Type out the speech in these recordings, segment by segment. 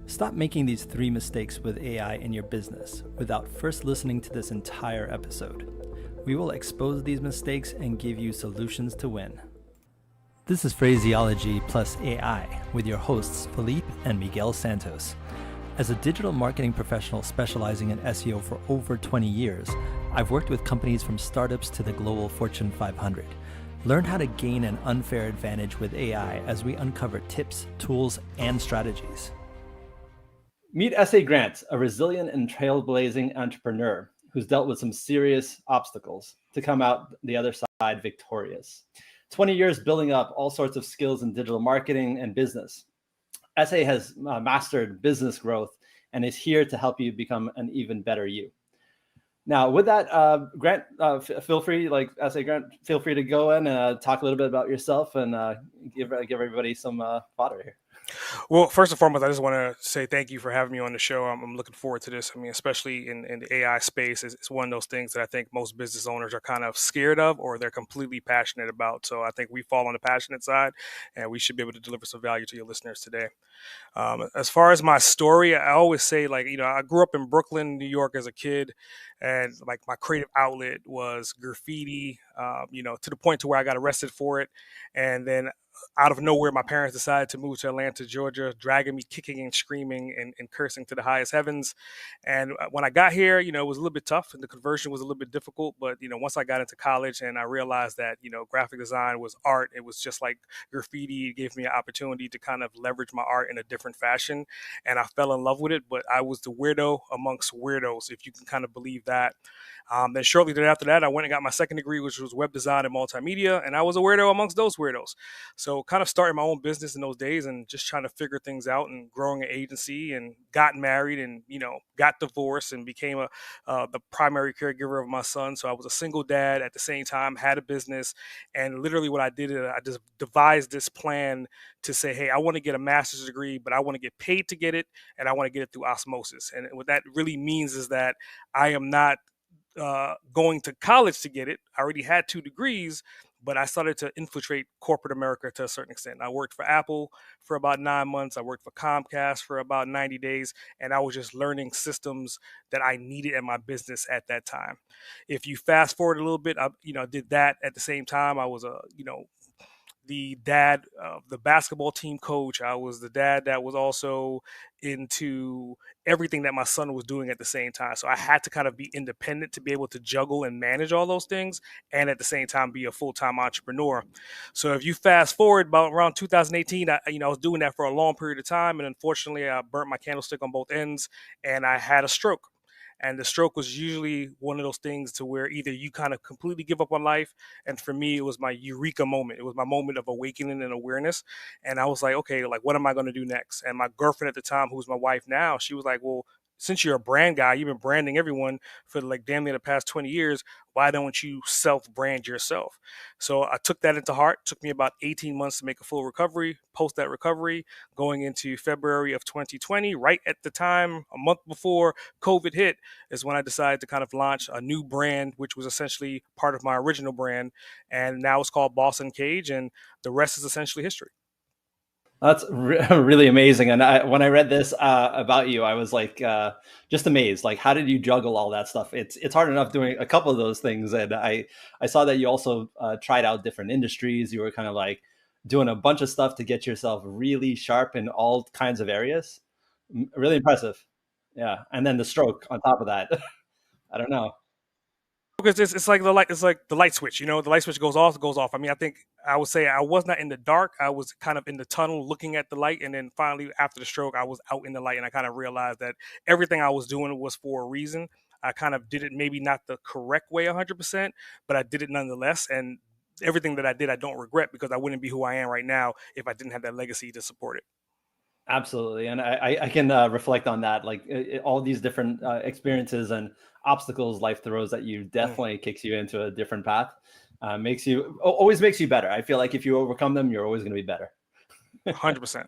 Stop making these 3 mistakes with AI in your business without first listening to this entire episode. We will expose these mistakes and give you solutions to win. This is PhraSEOlogy plus AI with your hosts Philippe and Miguel Santos. As a digital marketing professional specializing in SEO for over 20 years, I've worked with companies from startups to the global Fortune 500. Learn how to gain an unfair advantage with AI as we uncover tips, tools, and strategies. Meet S.A. Grant, a resilient and trailblazing entrepreneur who's dealt with some serious obstacles to come out the other side victorious. 20 years building up all sorts of skills in digital marketing and business. S.A. has mastered business growth and is here to help you become an even better you. Now, with that, Grant, feel free, S.A. Grant, feel free to go in and talk a little bit about yourself and give everybody some fodder here. Well, first and foremost, I just want to say thank you for having me on the show. I'm looking forward to this. I mean, especially in the AI space, it's one of those things that I think most business owners are kind of scared of or they're completely passionate about. So I think we fall on the passionate side and we should be able to deliver some value to your listeners today. As far as my story, I always say, I grew up in Brooklyn, New York as a kid, and like my creative outlet was graffiti, to the point to where I got arrested for it. And then out of nowhere, my parents decided to move to Atlanta, Georgia, dragging me kicking and screaming and cursing to the highest heavens. And when I got here, it was a little bit tough and the conversion was a little bit difficult. But, once I got into college and I realized that, graphic design was art, it was just like graffiti. It gave me an opportunity to kind of leverage my art in a different fashion. And I fell in love with it. But I was the weirdo amongst weirdos, if you can kind of believe that. Then shortly thereafter that, I went and got my second degree, which was web design and multimedia. And I was a weirdo amongst those weirdos. So kind of starting my own business in those days and just trying to figure things out and growing an agency and got married and, got divorced and became the primary caregiver of my son. So I was a single dad at the same time, had a business. And literally what I did is I just devised this plan to say, hey, I want to get a master's degree, but I want to get paid to get it. And I want to get it through osmosis. And what that really means is that I am not going to college to get it. I already had 2 degrees, but I started to infiltrate corporate America to a certain extent. I worked for Apple for about 9 months. I worked for Comcast for about 90 days, and I was just learning systems that I needed in my business at that time. If you fast forward a little bit, I did that at the same time. I was the dad of the basketball team coach. I was the dad that was also into everything that my son was doing at the same time. So I had to kind of be independent to be able to juggle and manage all those things and at the same time be a full-time entrepreneur. So if you fast forward about around 2018, I was doing that for a long period of time. And unfortunately, I burnt my candlestick on both ends and I had a stroke. And the stroke was usually one of those things to where either you kind of completely give up on life. And for me, it was my eureka moment. It was my moment of awakening and awareness. And I was like, okay, what am I going to do next? And my girlfriend at the time, who's my wife now, she was like, well, since you're a brand guy, you've been branding everyone for damn near the past 20 years. Why don't you self-brand yourself? So I took that into heart. It took me about 18 months to make a full recovery. Post that recovery, going into February of 2020, right at the time, a month before COVID hit, is when I decided to kind of launch a new brand, which was essentially part of my original brand. And now it's called Boss Uncaged, and the rest is essentially history. That's really amazing. And when I read this about you, I was just amazed. How did you juggle all that stuff? It's hard enough doing a couple of those things. And I saw that you also tried out different industries. You were kind of doing a bunch of stuff to get yourself really sharp in all kinds of areas. Really impressive. Yeah. And then the stroke on top of that. I don't know. Because it's like the light switch, the light switch goes off, it goes off. I mean, I think I would say I was not in the dark. I was kind of in the tunnel looking at the light. And then finally, after the stroke, I was out in the light and I kind of realized that everything I was doing was for a reason. I kind of did it maybe not the correct way 100%, but I did it nonetheless. And everything that I did, I don't regret because I wouldn't be who I am right now if I didn't have that legacy to support it. Absolutely. And I can reflect on that, all these different experiences and obstacles life throws at you definitely kicks you into a different path, always makes you better. I feel like if you overcome them, you're always going to be better. 100%.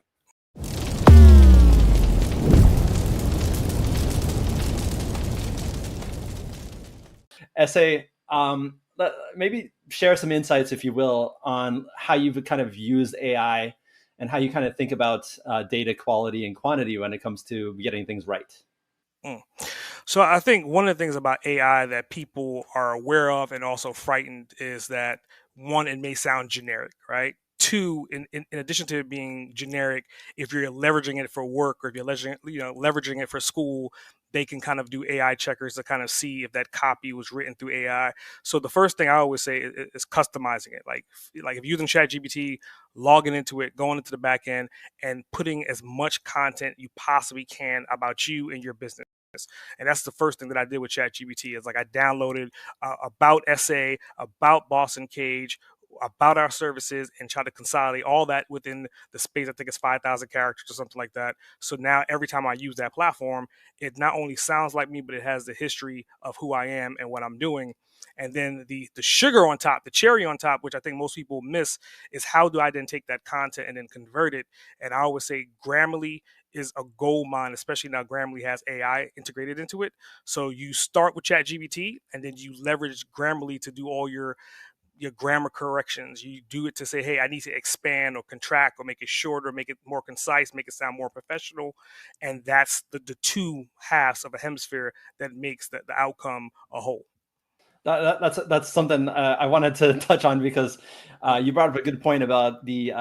S.A., maybe share some insights, if you will, on how you've kind of used AI and how you kind of think about data quality and quantity when it comes to getting things right. Mm. So I think one of the things about AI that people are aware of and also frightened is that, one, it may sound generic, right? Two, in addition to it being generic, if you're leveraging it for work or if you're leveraging it for school, they can kind of do AI checkers to kind of see if that copy was written through AI. So the first thing I always say is customizing it. Like if using ChatGPT, logging into it, going into the back end, and putting as much content you possibly can about you and your business. And that's the first thing that I did with ChatGPT. Is like I downloaded about SA, about Boss Uncaged, about our services, and try to consolidate all that within the space. I think it's 5,000 characters or something like that. So now every time I use that platform, it not only sounds like me, but it has the history of who I am and what I'm doing. And then the sugar on top, the cherry on top, which I think most people miss, is how do I then take that content and then convert it? And I always say Grammarly is a gold mine, especially now Grammarly has AI integrated into it. So you start with ChatGPT and then you leverage Grammarly to do all your grammar corrections. You do it to say, hey, I need to expand or contract or make it shorter, make it more concise, make it sound more professional. And that's the two halves of a hemisphere that makes the outcome a whole. That's something I wanted to touch on, because Mm-hmm. you brought up a good point about the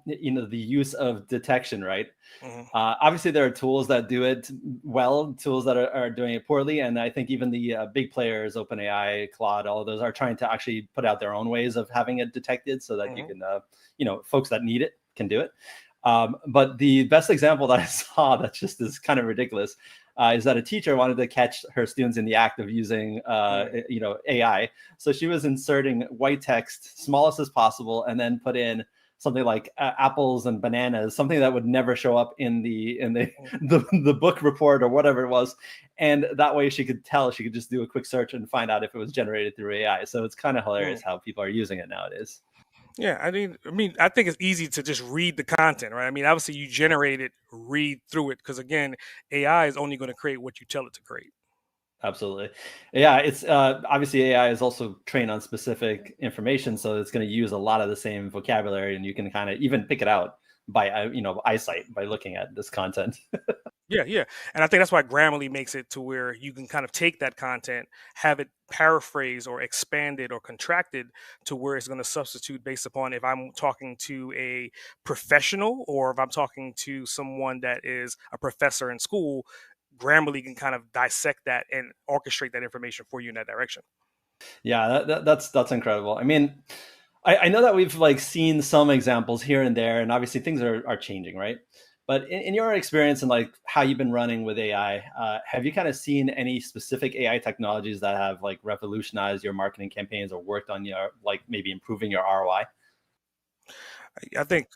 the use of detection, right? Mm-hmm. Obviously, there are tools that do it well, tools that are doing it poorly, and I think even the big players, OpenAI, Claude, all of those are trying to actually put out their own ways of having it detected, so that you Mm-hmm. can, folks that need it can do it. But the best example that I saw that just is kind of ridiculous is that a teacher wanted to catch her students in the act of using, AI. So she was inserting white text, smallest as possible, and then put in something like apples and bananas, something that would never show up in the the book report or whatever it was. And that way she could tell, she could just do a quick search and find out if it was generated through AI. So it's kind of Mm-hmm. hilarious how people are using it nowadays. Yeah, I mean, I think it's easy to just read the content, right? I mean, obviously you generate it, read through it, because again, AI is only going to create what you tell it to create. Absolutely. Yeah, it's obviously AI is also trained on specific information, Mhm. so it's going to use a lot of the same vocabulary, and you can kind of even pick it out by eyesight by looking at this content. Yeah, yeah, and I think that's why Grammarly makes it to where you can kind of take that content, have it paraphrased or expanded or contracted to where it's going to substitute based upon if I'm talking to a professional or if I'm talking to someone that is a professor in school. Grammarly can kind of dissect that and orchestrate that information for you in that direction. Yeah, that's incredible. I mean, I know that we've like seen some examples here and there, and obviously things are changing, right? But in your experience and like how you've been running with AI, have you kind of seen any specific AI technologies that have like revolutionized your marketing campaigns or worked on your like maybe improving your ROI? I think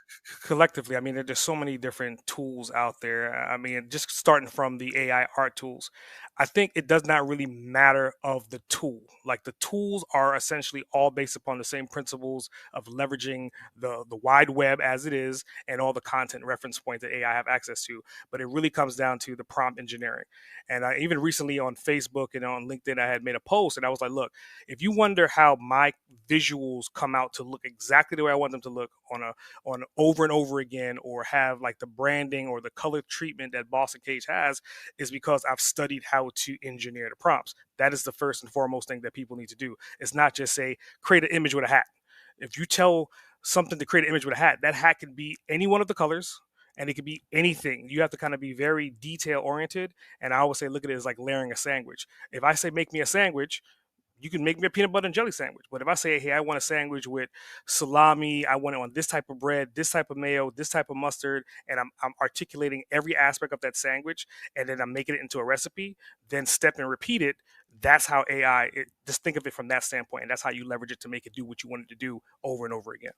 collectively, I mean, there's so many different tools out there. I mean, just starting from the AI art tools, I think it does not really matter of the tool. Like the tools are essentially all based upon the same principles of leveraging the wide web as it is and all the content reference points that AI have access to. But it really comes down to the prompt engineering. And I even recently on Facebook and on LinkedIn, I had made a post and I was like, look, if you wonder how my visuals come out to look exactly the way I want them to look on over and over again, or have like the branding or the color treatment that Boss Uncaged has, is because I've studied how to engineer the prompts. That is the first and foremost thing that people need to do. It's not just say create an image with a hat. If you tell something to create an image with a hat, that hat can be any one of the colors and it could be anything. You have to kind of be very detail oriented. And I always say, look at it as like layering a sandwich. If I say, make me a sandwich, you can make me a peanut butter and jelly sandwich. But if I say, hey, I want a sandwich with salami, I want it on this type of bread, this type of mayo, this type of mustard, and I'm articulating every aspect of that sandwich, and then I'm making it into a recipe, then step and repeat it. That's how AI, just think of it from that standpoint. And that's how you leverage it to make it do what you want it to do over and over again.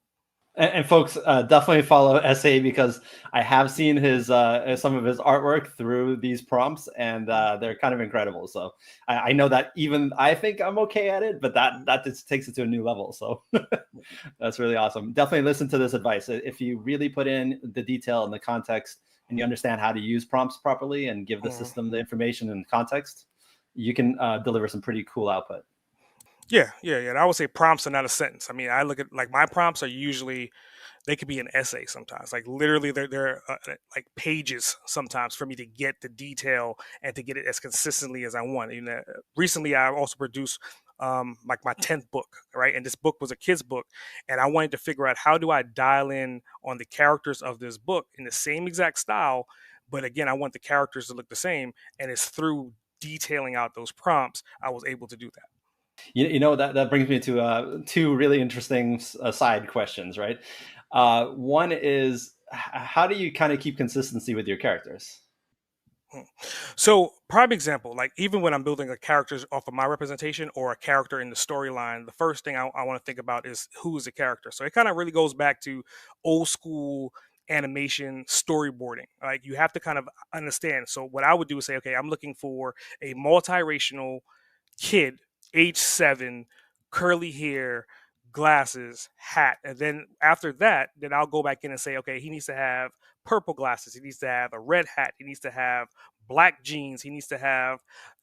And folks, definitely follow SA, because I have seen his some of his artwork through these prompts, and they're kind of incredible. So I know that even I think I'm okay at it, but that just takes it to a new level. So that's really awesome. Definitely listen to this advice. If you really put in the detail and the context, and you understand how to use prompts properly and give the Mhm. system the information and context, you can deliver some pretty cool output. Yeah. And I would say prompts are not a sentence. I mean, I look at like my prompts are usually they could be an essay sometimes. Like literally, they're like pages sometimes for me to get the detail and to get it as consistently as I want. You know, recently I also produced like my 10th book, right? And this book was a kid's book, and I wanted to figure out how do I dial in on the characters of this book in the same exact style, but again, I want the characters to look the same, and it's through detailing out those prompts I was able to do that. That brings me to two really interesting side questions, right? One is how do you kind of keep consistency with your characters? Hmm. So, prime example, like even when I'm building a character off of my representation or a character in the storyline, the first thing I want to think about is who is the character. So it kind of really goes back to old school animation storyboarding. Like you have to kind of understand. So what I would do is say, okay, I'm looking for a multiracial kid, age 7, curly hair, glasses, hat. And then after that, then I'll go back in and say, okay, he needs to have purple glasses. He needs to have a red hat. He needs to have black jeans. He needs to have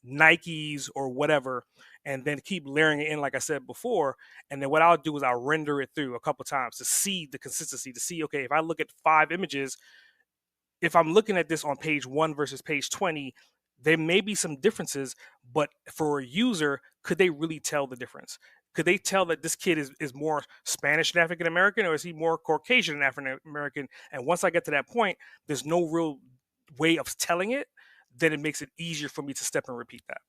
Nikes or whatever. And then keep layering it in, like I said before. And then what I'll do is I'll render it through a couple times to see the consistency, to see, okay, if I look at 5 images, if I'm looking at this on page 1 versus page 20, there may be some differences, but for a user, could they really tell the difference? Could they tell that this kid is more Spanish and African American, or is he more Caucasian and African American? And once I get to that point, there's no real way of telling it, then it makes it easier for me to step and repeat that.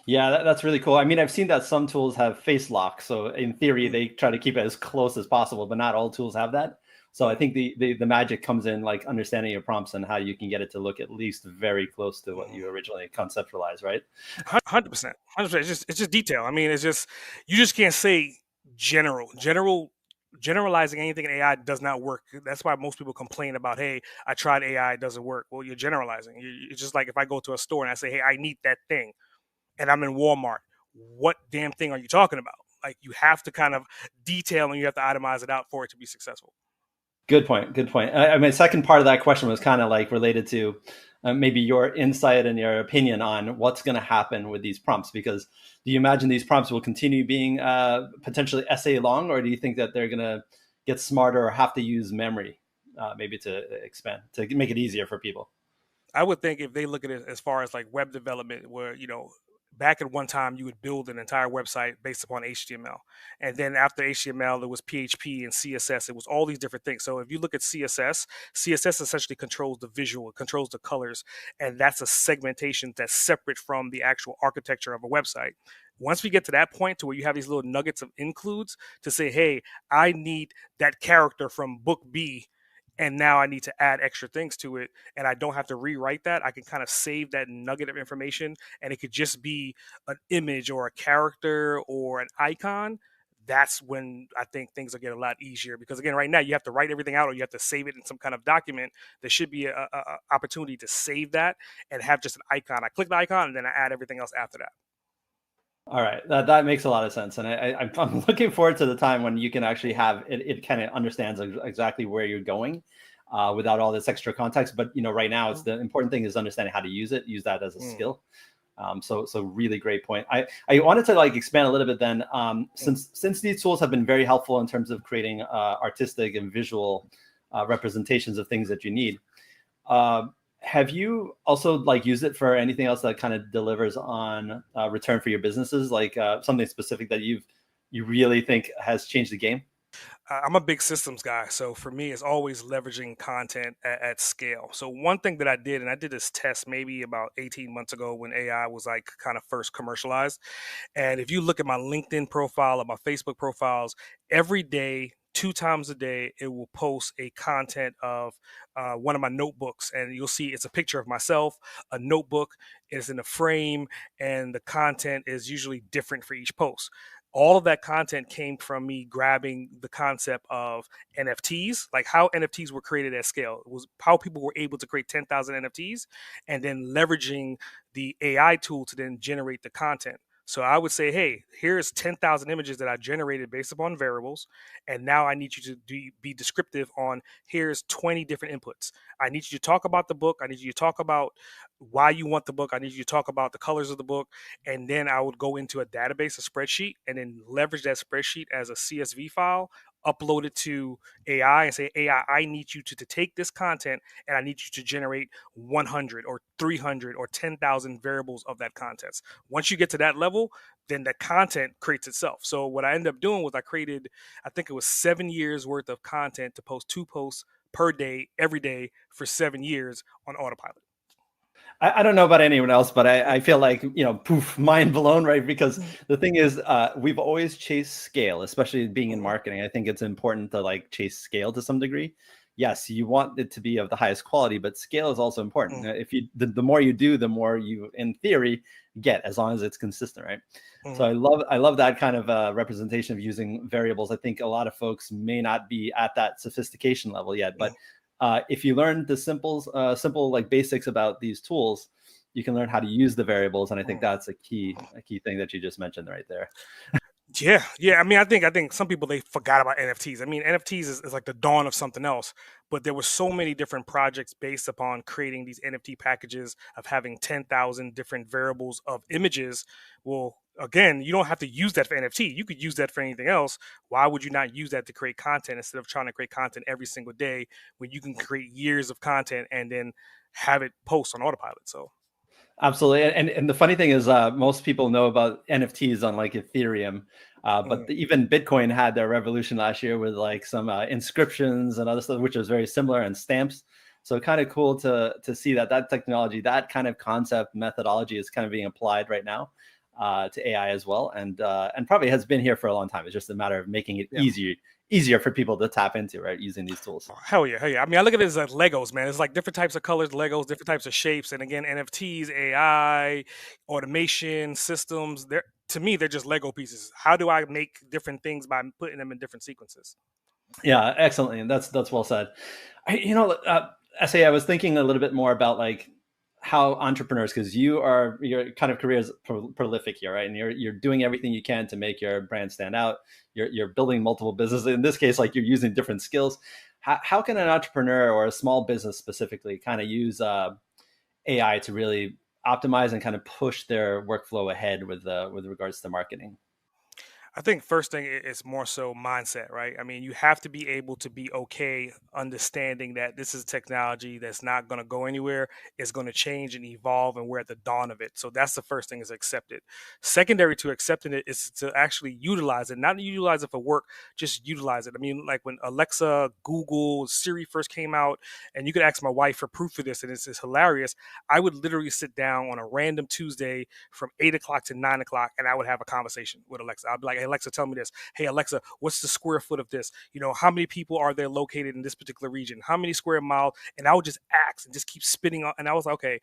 Yeah, that's really cool. I mean, I've seen that some tools have face lock, so in theory, Mm, they try to keep it as close as possible, but not all tools have that. So I mm, think the magic comes in like understanding your prompts and how you can get it to look at least very close to what mm. you originally conceptualized, right? 100%, 100%. It's just detail. I mean, it's just you just can't say generalizing anything in AI does not work. That's why most people complain about, hey, I tried AI, it doesn't work. Well, you're generalizing. It's just like if I go to a store and I say, hey, I need that thing, and I'm in Walmart. What damn thing are you talking about? Like you have to kind of detail and you have to itemize it out for it to be successful. Good point. Good point. I mean, second part of that question was kind of like related to maybe your insight and your opinion on what's going to happen with these prompts. Because do you imagine these prompts will continue being potentially essay long, or do you think that they're going to get smarter or have to use memory maybe to expand to make it easier for people? I would think if they look at it as far as like web development, where back at one time you would build an entire website based upon HTML, and then after HTML there was PHP and CSS. It was all these different things. So if you look at CSS essentially controls the visual, it controls the colors, and that's a segmentation that's separate from the actual architecture of a website. Once we get to that point to where you have these little nuggets of includes to say, hey, I need that character from book B, and now I need to add extra things to it, and I don't have to rewrite that. I can kind of save that nugget of information, and it could just be an image or a character or an icon. That's when I think things will get a lot easier, because again, right now you have to write everything out or you have to save it in some kind of document. There should be a opportunity to save that and have just an icon. I click the icon and then I add everything else after that. All right, that makes a lot of sense, and I'm looking forward to the time when you can actually have it. It kind of understands exactly where you're going without all this extra context. But right now, it's the important thing is understanding how to use it, use that as a Mm, skill. So really great point. I wanted to like expand a little bit then, mm. since these tools have been very helpful in terms of creating artistic and visual representations of things that you need. Uh, have you also like used it for anything else that kind of delivers on return for your businesses, like something specific that you really think has changed the game? I'm a big systems guy. So for me, it's always leveraging content at scale. So one thing that I did, and I did this test maybe about 18 months ago when AI was like kind of first commercialized. And if you look at my LinkedIn profile or my Facebook profiles, every day, 2 times a day, it will post a content of one of my notebooks, and you'll see it's a picture of myself. A notebook is in a frame, and the content is usually different for each post. All of that content came from me grabbing the concept of NFTs, like how NFTs were created at scale. It was how people were able to create 10,000 NFTs and then leveraging the AI tool to then generate the content. So I would say, hey, here's 10,000 images that I generated based upon variables. And now I need you to be descriptive on here's 20 different inputs. I need you to talk about the book. I need you to talk about why you want the book. I need you to talk about the colors of the book. And then I would go into a database, a spreadsheet, and then leverage that spreadsheet as a CSV file, upload it to AI and say, AI, I need you to take this content and I need you to generate 100 or 300 or 10,000 variables of that content. Once you get to that level, then the content creates itself. So what I ended up doing was I created, I think it was 7 years worth of content to post 2 posts per day, every day for 7 years on autopilot. I don't know about anyone else, but I feel like, poof, mind blown, right? Because the thing is, we've always chased scale, especially being in marketing. I think it's important to like chase scale to some degree. Yes, you want it to be of the highest quality, but scale is also important. If you, the more you do, the more you, in theory, get, as long as it's consistent, right? So I love that kind of representation of using variables. I think a lot of folks may not be at that sophistication level yet, but if you learn the simple like basics about these tools, you can learn how to use the variables, and I think that's a key thing that you just mentioned right there. Yeah. I mean, I think some people, they forgot about NFTs. I mean, NFTs is like the dawn of something else. But there were so many different projects based upon creating these NFT packages of having 10,000 different variables of images. Well, again, you don't have to use that for NFT. You could use that for anything else. Why would you not use that to create content instead of trying to create content every single day when you can create years of content and then have it post on autopilot? So Absolutely. And the funny thing is, most people know about NFTs on like Ethereum, but even Bitcoin had their revolution last year with like some inscriptions and other stuff, which was very similar, and stamps. So kind of cool to see that technology, that kind of concept methodology is kind of being applied right now to AI as well, and probably has been here for a long time. It's just a matter of making it easier for people to tap into, right, using these tools. Hell yeah. I mean, I look at it as like Legos, man. It's like different types of colors, Legos, different types of shapes, and again, NFTs, AI, automation systems. They're, to me, they're just Lego pieces. How do I make different things by putting them in different sequences? Yeah, excellently, and that's well said. I was thinking a little bit more about like how entrepreneurs, because your kind of career is prolific here, right? And you're doing everything you can to make your brand stand out. You're building multiple businesses. In this case, like you're using different skills. How can an entrepreneur or a small business specifically kind of use AI to really optimize and kind of push their workflow ahead with regards to marketing? I think first thing is more so mindset, right? I mean, you have to be able to be okay understanding that this is technology that's not going to go anywhere. It's going to change and evolve, and we're at the dawn of it. So that's the first thing, is accept it. Secondary to accepting it is to actually utilize it, not utilize it for work, just utilize it. I mean, like when Alexa, Google, Siri first came out, and you could ask my wife for proof of this, and it's hilarious. I would literally sit down on a random Tuesday from 8 o'clock to 9 o'clock, and I would have a conversation with Alexa. I'd be like, hey, Alexa, tell me this. Hey, Alexa, what's the square foot of this? You know, how many people are there located in this particular region? How many square miles? And I would just ask and just keep spinning on. And I was like, okay,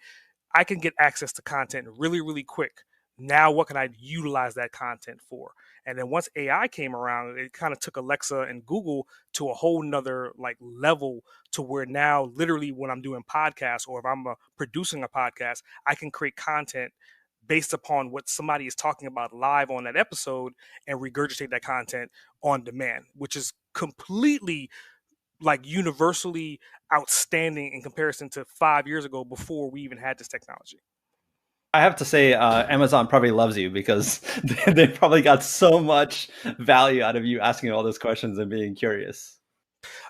I can get access to content really, really quick. Now, what can I utilize that content for? And then once AI came around, it kind of took Alexa and Google to a whole nother like level, to where now literally when I'm doing podcasts, or if I'm producing a podcast, I can create content based upon what somebody is talking about live on that episode and regurgitate that content on demand, which is completely like universally outstanding in comparison to 5 years ago before we even had this technology. I have to say, Amazon probably loves you because they probably got so much value out of you asking all those questions and being curious.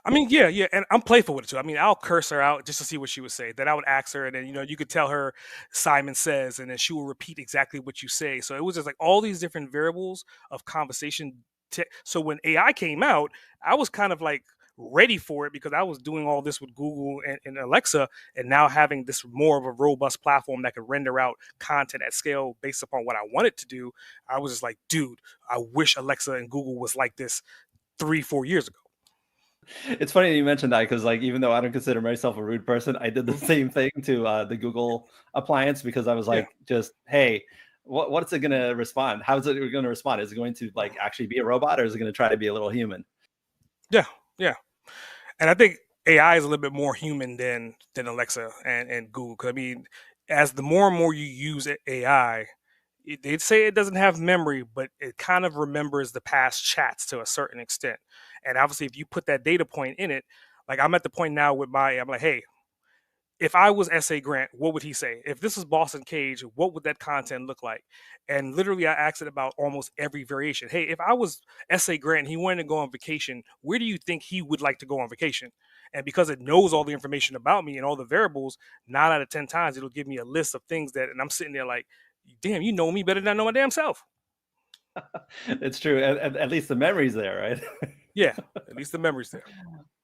I mean, yeah, and I'm playful with it too. I mean, I'll curse her out just to see what she would say. Then I would ask her, and then you could tell her Simon Says, and then she will repeat exactly what you say. So it was just like all these different variables of conversation. So when AI came out, I was kind of like ready for it because I was doing all this with Google and Alexa, and now having this more of a robust platform that could render out content at scale based upon what I wanted to do. I was just like, dude, I wish Alexa and Google was like this 3-4 years ago. It's funny that you mentioned that because, like, even though I don't consider myself a rude person, I did the same thing to the Google appliance because I was Yeah. like, just hey, what's it going to respond? How is it going to respond? Is it going to like actually be a robot, or is it going to try to be a little human? Yeah. And I think AI is a little bit more human than Alexa and Google. 'Cause I mean, as the more and more you use AI, They'd say it doesn't have memory, but it kind of remembers the past chats to a certain extent. And obviously, if you put that data point in it, like I'm at the point now with I'm like, hey, if I was S.A. Grant, what would he say? If this was Boss Uncaged, what would that content look like? And literally, I asked it about almost every variation. Hey, if I was S.A. Grant and he wanted to go on vacation, where do you think he would like to go on vacation? And because it knows all the information about me and all the variables, 9 out of 10 times, it'll give me a list of things that, and I'm sitting there like, damn, you know me better than I know my damn self. It's true. At least the memory's there, right? Yeah, at least the memory's there.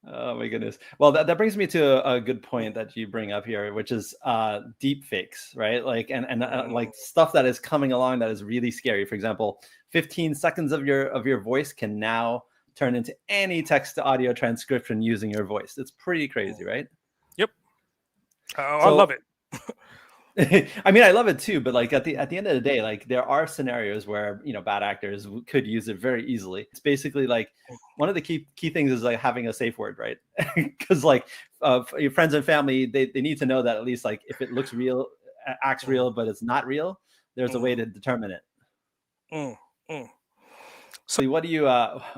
Oh my goodness. Well, that brings me to a good point that you bring up here, which is deep fakes, right? Like like stuff that is coming along that is really scary. For example, 15 seconds of your voice can now turn into any text to audio transcription using your voice. It's pretty crazy, right? Yep. I love it. I mean, I love it too, but like at the end of the day, like there are scenarios where bad actors could use it very easily. It's basically like one of the key things is like having a safe word, right? Because like your friends and family, they need to know that at least like if it looks real, acts real, but it's not real, there's a way to determine it. So what do you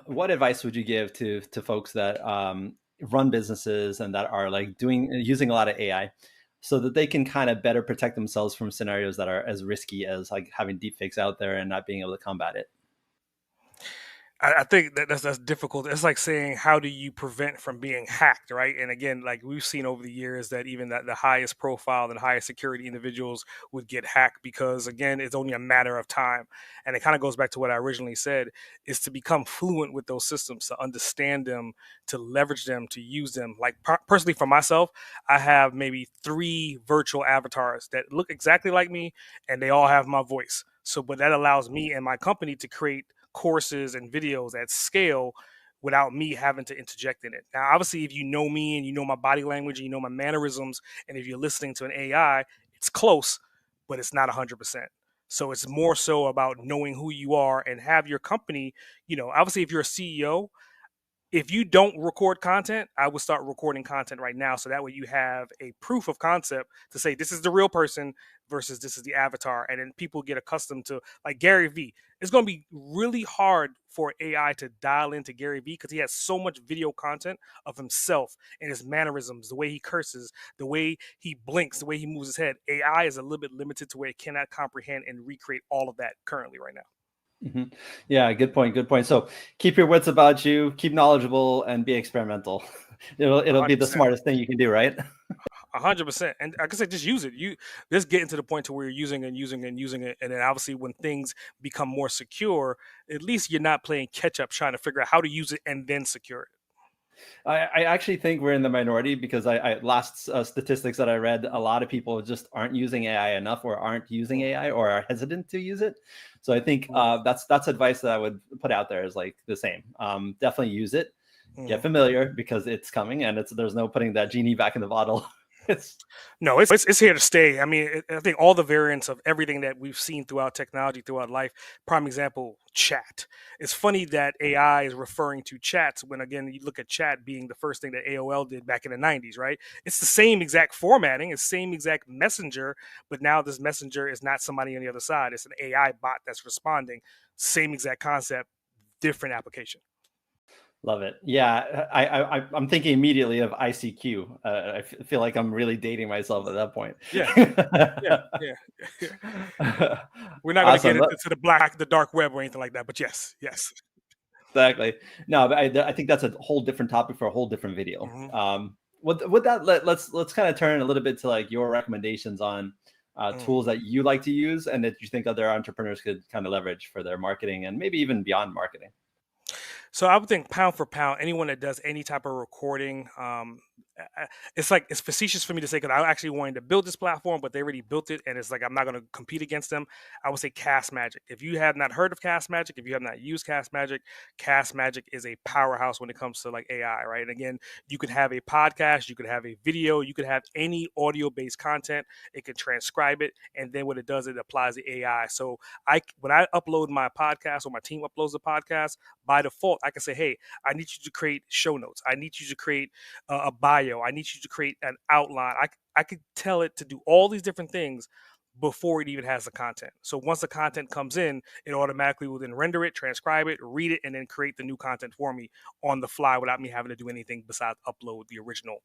what advice would you give to folks that run businesses and that are like using a lot of AI, so that they can kind of better protect themselves from scenarios that are as risky as like having deepfakes out there and not being able to combat it? I think that's difficult. It's like saying, how do you prevent from being hacked, right? And again, like we've seen over the years that even the highest profile and highest security individuals would get hacked because, again, it's only a matter of time. And it kind of goes back to what I originally said, is to become fluent with those systems, to understand them, to leverage them, to use them. Like personally for myself, I have maybe 3 virtual avatars that look exactly like me and they all have my voice. So, but that allows me and my company to create courses and videos at scale without me having to interject in it. Now, obviously, if you know me and you know my body language and you know my mannerisms, and if you're listening to an AI, it's close, but it's not 100%. So it's more so about knowing who you are and have your company, obviously, if you're a CEO, if you don't record content, I would start recording content right now. So that way you have a proof of concept to say this is the real person versus this is the avatar. And then people get accustomed to, like Gary Vee. It's going to be really hard for AI to dial into Gary Vee because he has so much video content of himself and his mannerisms, the way he curses, the way he blinks, the way he moves his head. AI is a little bit limited to where it cannot comprehend and recreate all of that currently right now. Mm-hmm. Yeah, good point. Good point. So keep your wits about you, keep knowledgeable, and be experimental. It'll be the 100%. smartest thing you can do, right? 100%. And like I said, just use it. You just getting to the point to where you're using and using and using it. And then obviously when things become more secure, at least you're not playing catch up trying to figure out how to use it and then secure it. I actually think we're in the minority because I last statistics that I read, a lot of people just aren't using AI enough or aren't using AI or are hesitant to use it. So I think that's advice that I would put out there is like the same. Definitely use it, get familiar because it's coming and there's no putting that genie back in the bottle. No, it's here to stay. I mean, I think all the variants of everything that we've seen throughout technology, throughout life. Prime example, chat. It's funny that AI is referring to chats when, again, you look at chat being the first thing that AOL did back in the 90s, right? It's the same exact formatting, it's the same exact messenger, but now this messenger is not somebody on the other side. It's an AI bot that's responding. Same exact concept, different application. Love it. Yeah, I'm thinking immediately of ICQ. I feel like I'm really dating myself at that point. Yeah. We're not going to get into the dark web or anything like that, but yes. Exactly. No, but I think that's a whole different topic for a whole different video. With that, let's kind of turn a little bit to like your recommendations on tools that you like to use and that you think other entrepreneurs could kind of leverage for their marketing and maybe even beyond marketing. So I would think pound for pound, anyone that does any type of recording, it's facetious for me to say because I actually wanted to build this platform, but they already built it, and it's like I'm not going to compete against them. I would say Cast Magic. If you have not heard of Cast Magic, if you have not used Cast Magic is a powerhouse when it comes to like AI, right? And again, you could have a podcast, you could have a video, you could have any audio-based content. It can transcribe it, and then what it does, it applies the AI. So when I upload my podcast or my team uploads the podcast, by default, I can say, hey, I need you to create show notes. I need you to create a bio. I need you to create an outline. I could tell it to do all these different things, before it even has the content. So once the content comes in, it automatically will then render it, transcribe it, read it, and then create the new content for me on the fly without me having to do anything besides upload the original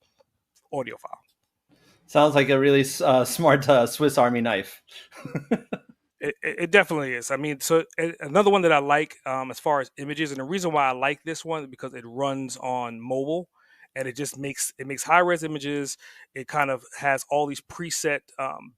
audio file. Sounds like a really smart Swiss Army knife. It definitely is. I mean, so another one that I like as far as images, and the reason why I like this one is because it runs on mobile, and it just makes high res images. It kind of has all these preset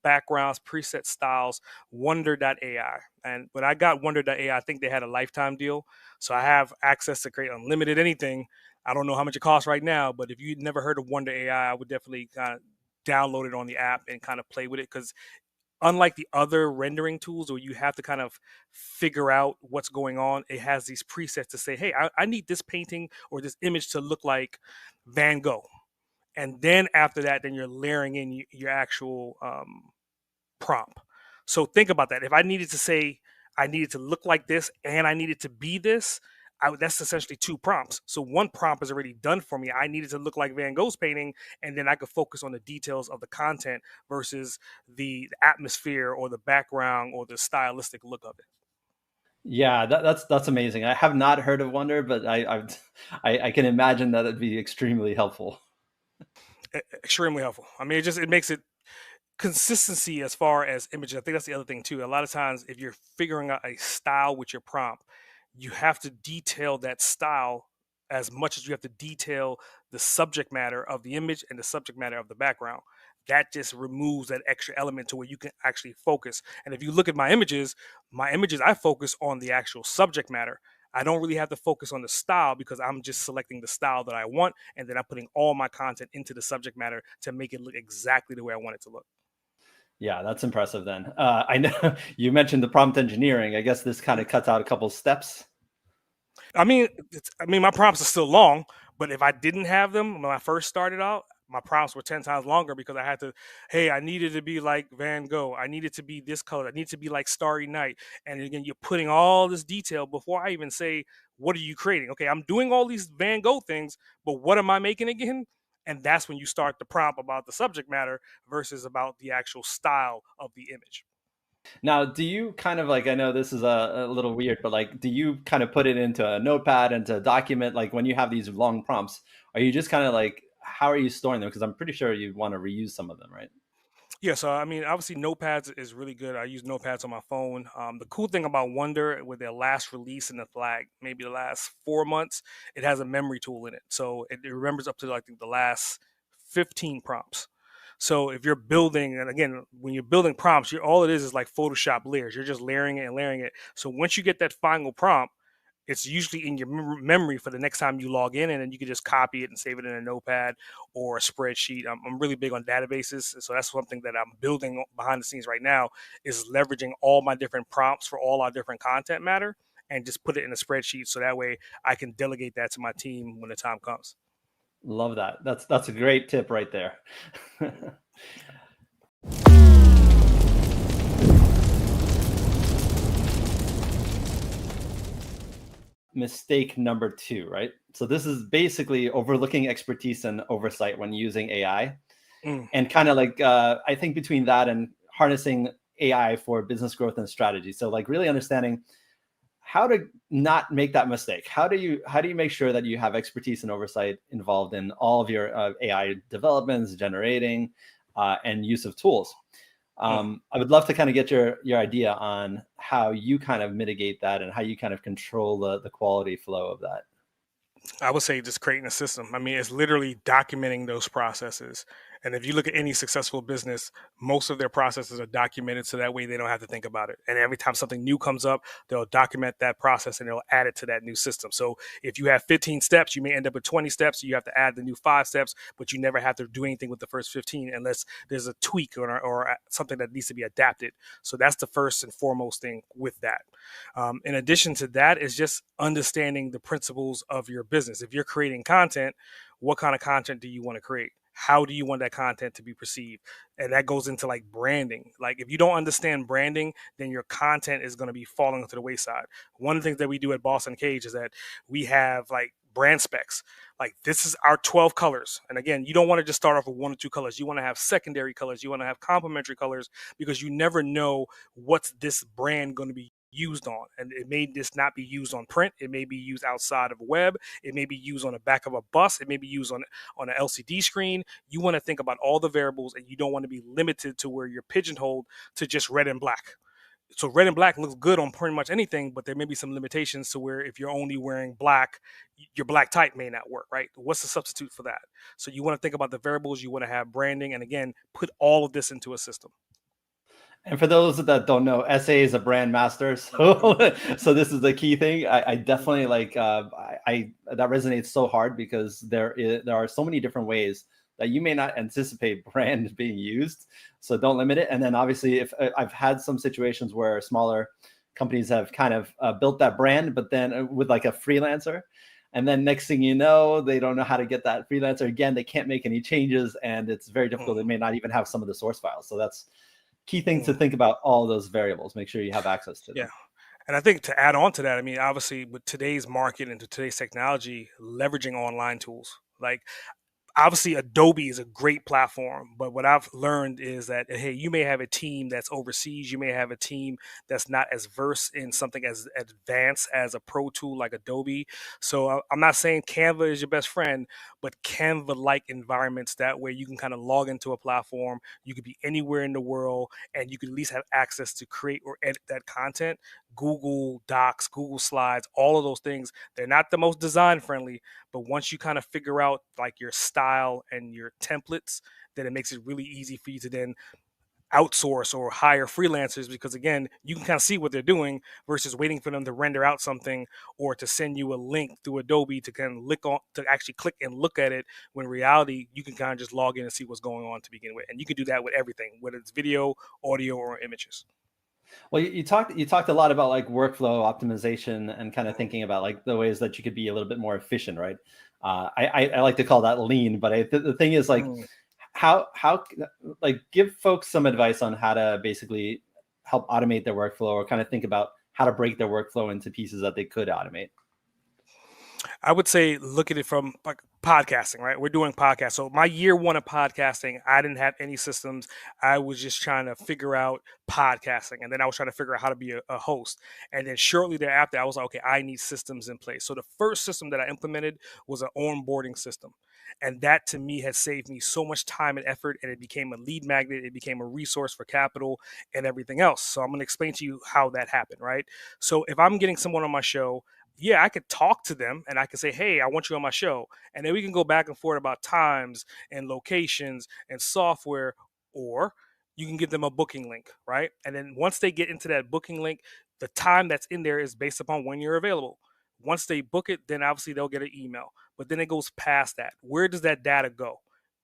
backgrounds, preset styles. Wonder.ai, and when I got Wonder.ai, I think they had a lifetime deal, so I have access to create unlimited anything. I don't know how much it costs right now, but if you'd never heard of Wonder.ai, I would definitely kind of download it on the app and kind of play with it, because unlike the other rendering tools where you have to kind of figure out what's going on, it has these presets to say, hey, I need this painting or this image to look like Van Gogh. And then after that, then you're layering in your actual prompt. So think about that. If I needed to say I needed to look like this and I needed to be this, that's essentially two prompts. So one prompt is already done for me. I needed to look like Van Gogh's painting, and then I could focus on the details of the content versus the atmosphere or the background or the stylistic look of it. Yeah, that's amazing. I have not heard of Wonder, but I can imagine that it'd be extremely helpful. Extremely helpful. I mean, it makes it consistency as far as images. I think that's the other thing too. A lot of times, if you're figuring out a style with your prompt, you have to detail that style as much as you have to detail the subject matter of the image and the subject matter of the background. That just removes that extra element to where you can actually focus. And if you look at my images, I focus on the actual subject matter. I don't really have to focus on the style because I'm just selecting the style that I want, and then I'm putting all my content into the subject matter to make it look exactly the way I want it to look. Yeah, that's impressive then. I know you mentioned the prompt engineering. I guess this kind of cuts out a couple steps. I mean, my prompts are still long, but if I didn't have them when I first started out, my prompts were 10 times longer because I had to, hey, I needed to be like Van Gogh. I needed to be this color. I need to be like Starry Night. And again, you're putting all this detail before I even say, what are you creating? Okay, I'm doing all these Van Gogh things, but what am I making again? And that's when you start the prompt about the subject matter versus about the actual style of the image. Now, do you kind of like, I know this is a little weird, but like, do you kind of put it into a notepad, into a document? Like when you have these long prompts, are you just kind of like, how are you storing them? Because I'm pretty sure you want to reuse some of them, right? Yeah, so I mean, obviously, notepads is really good. I use notepads on my phone. The cool thing about Wonder, with their last release in maybe the last 4 months, it has a memory tool in it, so it remembers up to like the last 15 prompts. So if you're building, and again, when you're building prompts, all it is like Photoshop layers. You're just layering it and layering it. So once you get that final prompt, it's usually in your memory for the next time you log in, and then you can just copy it and save it in a notepad or a spreadsheet. I'm really big on databases, so that's something that I'm building behind the scenes right now, is leveraging all my different prompts for all our different content matter and just put it in a spreadsheet, so that way I can delegate that to my team when the time comes. Love that. That's a great tip right there. Mistake number two, right? So this is basically overlooking expertise and oversight when using AI, Mm. and kind of like I think between that and harnessing AI for business growth and strategy. So like really understanding how to not make that mistake. How do you make sure that you have expertise and oversight involved in all of your AI developments, generating, and use of tools? I would love to kind of get your idea on how you kind of mitigate that and how you kind of control the quality flow of that. I would say just creating a system. I mean, it's literally documenting those processes. And if you look at any successful business, most of their processes are documented so that way they don't have to think about it. And every time something new comes up, they'll document that process and they'll add it to that new system. So if you have 15 steps, you may end up with 20 steps. So you have to add the new 5 steps, but you never have to do anything with the first 15 unless there's a tweak or something that needs to be adapted. So that's the first and foremost thing with that. In addition to that is just understanding the principles of your business. If you're creating content, what kind of content do you want to create? How do you want that content to be perceived? And that goes into like branding. Like if you don't understand branding, then your content is going to be falling to the wayside. One of the things that we do at Boss Uncaged is that we have like brand specs. Like, this is our 12 colors. And again, you don't want to just start off with 1 or 2 colors. You want to have secondary colors. You want to have complementary colors, because you never know what's this brand going to be used on. And it may just not be used on print. It may be used outside of web. It may be used on the back of a bus. It may be used on an LCD screen. You want to think about all the variables, and you don't want to be limited to where you're pigeonholed to just red and black. So red and black looks good on pretty much anything, but there may be some limitations to where if you're only wearing black, your black type may not work, right? What's the substitute for that? So you want to think about the variables, you want to have branding, and again, put all of this into a system. And for those that don't know, SA is a brand master, so so this is the key thing. I definitely like I that resonates so hard, because there are so many different ways that you may not anticipate brand being used. So don't limit it. And then obviously, if I've had some situations where smaller companies have kind of built that brand, but then with like a freelancer, and then next thing you know, they don't know how to get that freelancer again. They can't make any changes, and it's very difficult. They may not even have some of the source files. So that's key thing to think about, all those variables. Make sure you have access to them. Yeah. And I think to add on to that, I mean, obviously with today's market and to today's technology, leveraging online tools, like, obviously Adobe is a great platform, but what I've learned is that, hey, you may have a team that's overseas, you may have a team that's not as versed in something as advanced as a pro tool like Adobe. So I'm not saying Canva is your best friend, but Canva like environments, that way you can kind of log into a platform, you could be anywhere in the world, and you could at least have access to create or edit that content. Google Docs, Google Slides, all of those things, they're not the most design friendly, but once you kind of figure out like your style and your templates, then it makes it really easy for you to then outsource or hire freelancers, because again, you can kind of see what they're doing versus waiting for them to render out something or to send you a link through Adobe to kind of actually click and look at it, when in reality you can kind of just log in and see what's going on to begin with. And you can do that with everything, whether it's video, audio, or images. Well, you talked a lot about like workflow optimization and kind of thinking about like the ways that you could be a little bit more efficient, right? I like to call that lean, but the thing is like how like give folks some advice on how to basically help automate their workflow, or kind of think about how to break their workflow into pieces that they could automate. I would say look at it from like podcasting, right? We're doing podcasts. So my year 1 of podcasting, I didn't have any systems. I was just trying to figure out podcasting. And then I was trying to figure out how to be a host. And then shortly thereafter, I was like, okay, I need systems in place. So the first system that I implemented was an onboarding system. And that to me has saved me so much time and effort. And it became a lead magnet. It became a resource for capital and everything else. So I'm going to explain to you how that happened, right? So if I'm getting someone on my show, yeah, I could talk to them and I could say, hey, I want you on my show. And then we can go back and forth about times and locations and software, or you can give them a booking link, right? And then once they get into that booking link, the time that's in there is based upon when you're available. Once they book it, then obviously they'll get an email. But then it goes past that. Where does that data go?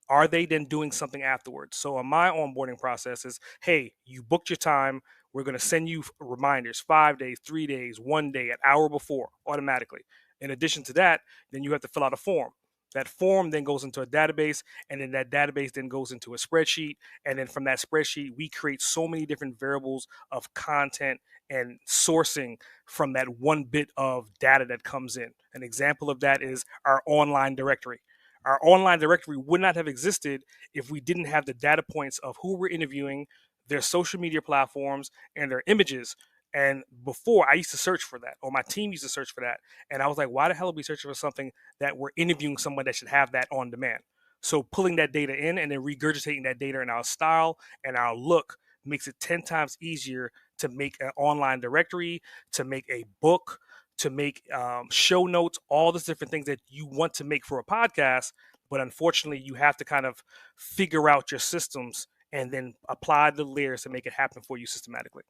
Are they then doing something afterwards? So on my onboarding process is, hey, you booked your time. We're going to send you reminders 5 days, 3 days, 1 day, an hour before automatically. In addition to that, then you have to fill out a form. That form then goes into a database, and then that database then goes into a spreadsheet. And then from that spreadsheet, we create so many different variables of content and sourcing from that one bit of data that comes in. An example of that is our online directory. Our online directory would not have existed if we didn't have the data points of who we're interviewing, their social media platforms, and their images. And before, I used to search for that, or my team used to search for that. And I was like, why the hell are we searching for something that we're interviewing someone that should have that on demand? So pulling that data in and then regurgitating that data in our style and our look makes it 10 times easier to make an online directory, to make a book, to make show notes, all these different things that you want to make for a podcast. But unfortunately, you have to kind of figure out your systems and then apply the layers to make it happen for you systematically.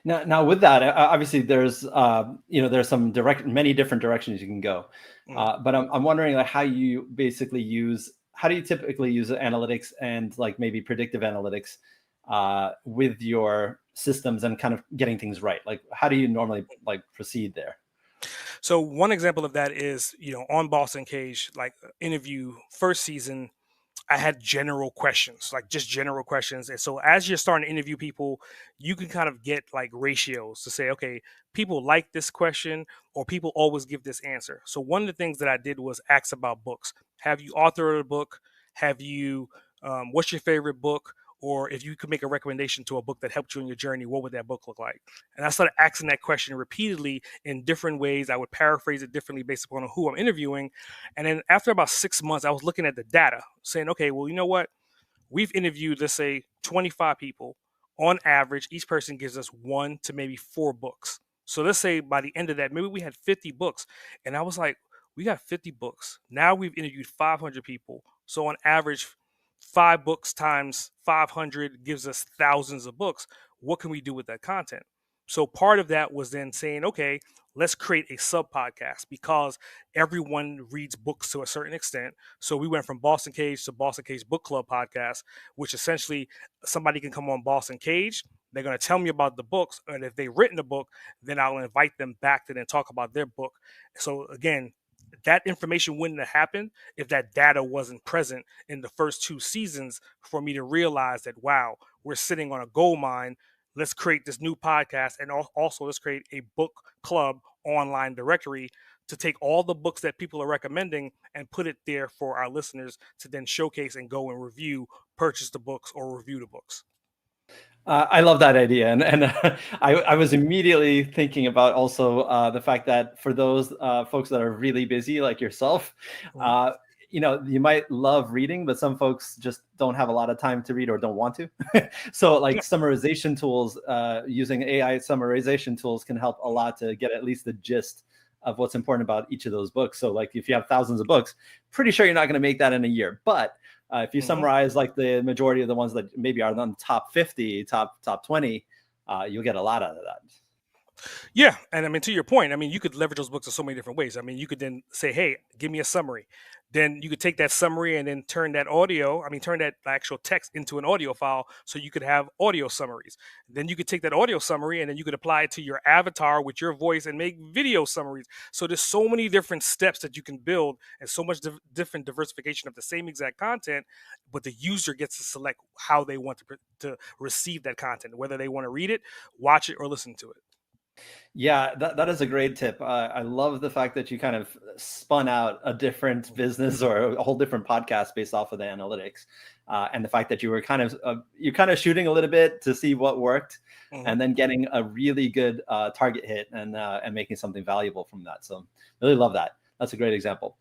Now with that, obviously there's there's some many different directions you can go, but I'm wondering like how do you typically use analytics and like maybe predictive analytics with your systems and kind of getting things right? Like how do you normally like proceed there? So one example of that is, on Boss Uncaged, like interview first season, I had general questions, like just general questions. And so as you're starting to interview people, you can kind of get like ratios to say, okay, people like this question or people always give this answer. So one of the things that I did was ask about books. Have you authored a book? Have you, what's your favorite book? Or if you could make a recommendation to a book that helped you in your journey, what would that book look like? And I started asking that question repeatedly in different ways. I would paraphrase it differently based upon who I'm interviewing. And then after about 6 months, I was looking at the data saying, okay, well, you know what? We've interviewed, let's say, 25 people. On average, each person gives us 1 to maybe 4 books. So let's say by the end of that, maybe we had 50 books. And I was like, we got 50 books. Now we've interviewed 500 people. So on average, 5 books times 500 gives us thousands of books. What can we do with that content? So part of that was then saying, okay, let's create a sub podcast because everyone reads books to a certain extent. So we went from Boston Cage to Boston Cage Book Club podcast, which essentially somebody can come on Boston Cage. They're going to tell me about the books. And if they've written a book, then I'll invite them back to then talk about their book. So again, that information wouldn't have happened if that data wasn't present in the first 2 seasons for me to realize that, wow, we're sitting on a gold mine. Let's create this new podcast and also let's create a book club online directory to take all the books that people are recommending and put it there for our listeners to then showcase and go and review, purchase the books or review the books. I love that idea, and I was immediately thinking about also the fact that for those folks that are really busy like yourself, you might love reading, but some folks just don't have a lot of time to read or don't want to. So like summarization tools, using AI summarization tools can help a lot to get at least the gist of what's important about each of those books. So like if you have thousands of books, pretty sure you're not going to make that in a year, but if you summarize like the majority of the ones that maybe are on the top 50, top 20, you'll get a lot out of that. Yeah. And I mean, to your point, I mean, you could leverage those books in so many different ways. I mean, you could then say, hey, give me a summary. Then you could take that summary and then turn that actual text into an audio file so you could have audio summaries. Then you could take that audio summary and then you could apply it to your avatar with your voice and make video summaries. So there's so many different steps that you can build and so much different diversification of the same exact content, but the user gets to select how they want to receive that content, whether they want to read it, watch it, or listen to it. Yeah, that is a great tip. I love the fact that you kind of spun out a different business or a whole different podcast based off of the analytics, and the fact that you were kind of shooting a little bit to see what worked, and then getting a really good target hit and making something valuable from that. So really love that. That's a great example.